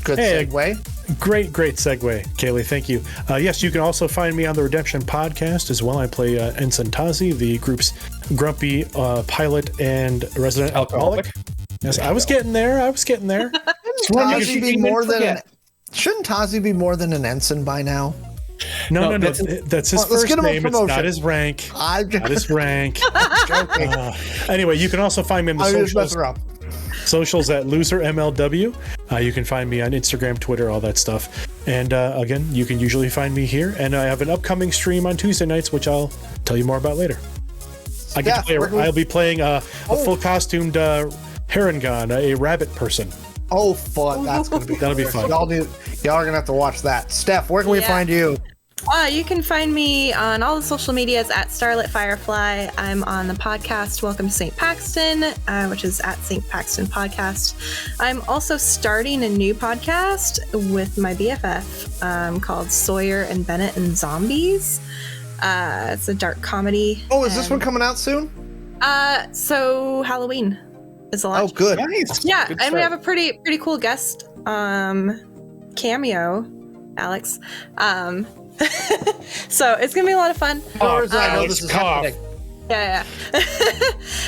Good segue. Great segue, Kaylee. Thank you. Yes, you can also find me on the Redemption Podcast as well. I play Ensign Tazi, the group's grumpy pilot and resident alcoholic. Yes, I was getting there. Shouldn't Tazi be more than an ensign by now? No. That's his first name. It's not his rank. Not his rank. Joking. Anyway, you can also find me on the socials at LoserMLW. You can find me on Instagram, Twitter, all that stuff. And again, you can usually find me here. And I have an upcoming stream on Tuesday nights, which I'll tell you more about later. I'll be playing a full costumed Harangon, a rabbit person. Oh, fun! That'll be fun. Y'all are gonna have to watch that. Steph, where can we find you? You can find me on all the social medias at Starlit Firefly. I'm on the podcast Welcome to St. Paxton, which is at St. Paxton Podcast. I'm also starting a new podcast with my BFF called Sawyer and Bennett and Zombies. It's a dark comedy. Oh, is this one coming out soon? So Halloween is the launch. Oh, good. Nice. Yeah, Good and we start. have a pretty cool guest cameo, Alex. So it's gonna be a lot of fun. I know this is happening. Yeah.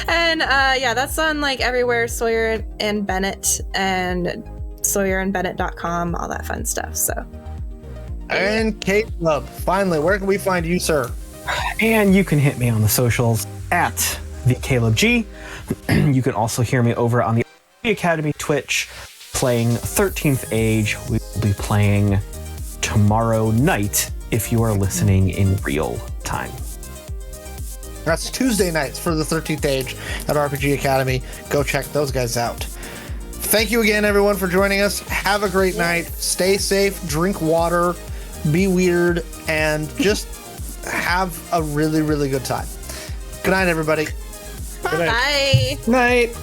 And yeah, that's on like everywhere, Sawyer and Bennett and SawyerandBennett.com, all that fun stuff. So. And Caleb, finally, where can we find you, sir? And you can hit me on the socials at the Caleb G. You can also hear me over on the Academy Twitch playing 13th Age. We will be playing tomorrow night if you are listening in real time. That's Tuesday nights for the 13th Age at RPG Academy. Go check those guys out. Thank you again, everyone, for joining us. Have a great night. Stay safe, drink water, be weird, and just have a really, really good time. Good night, everybody. Bye. Night.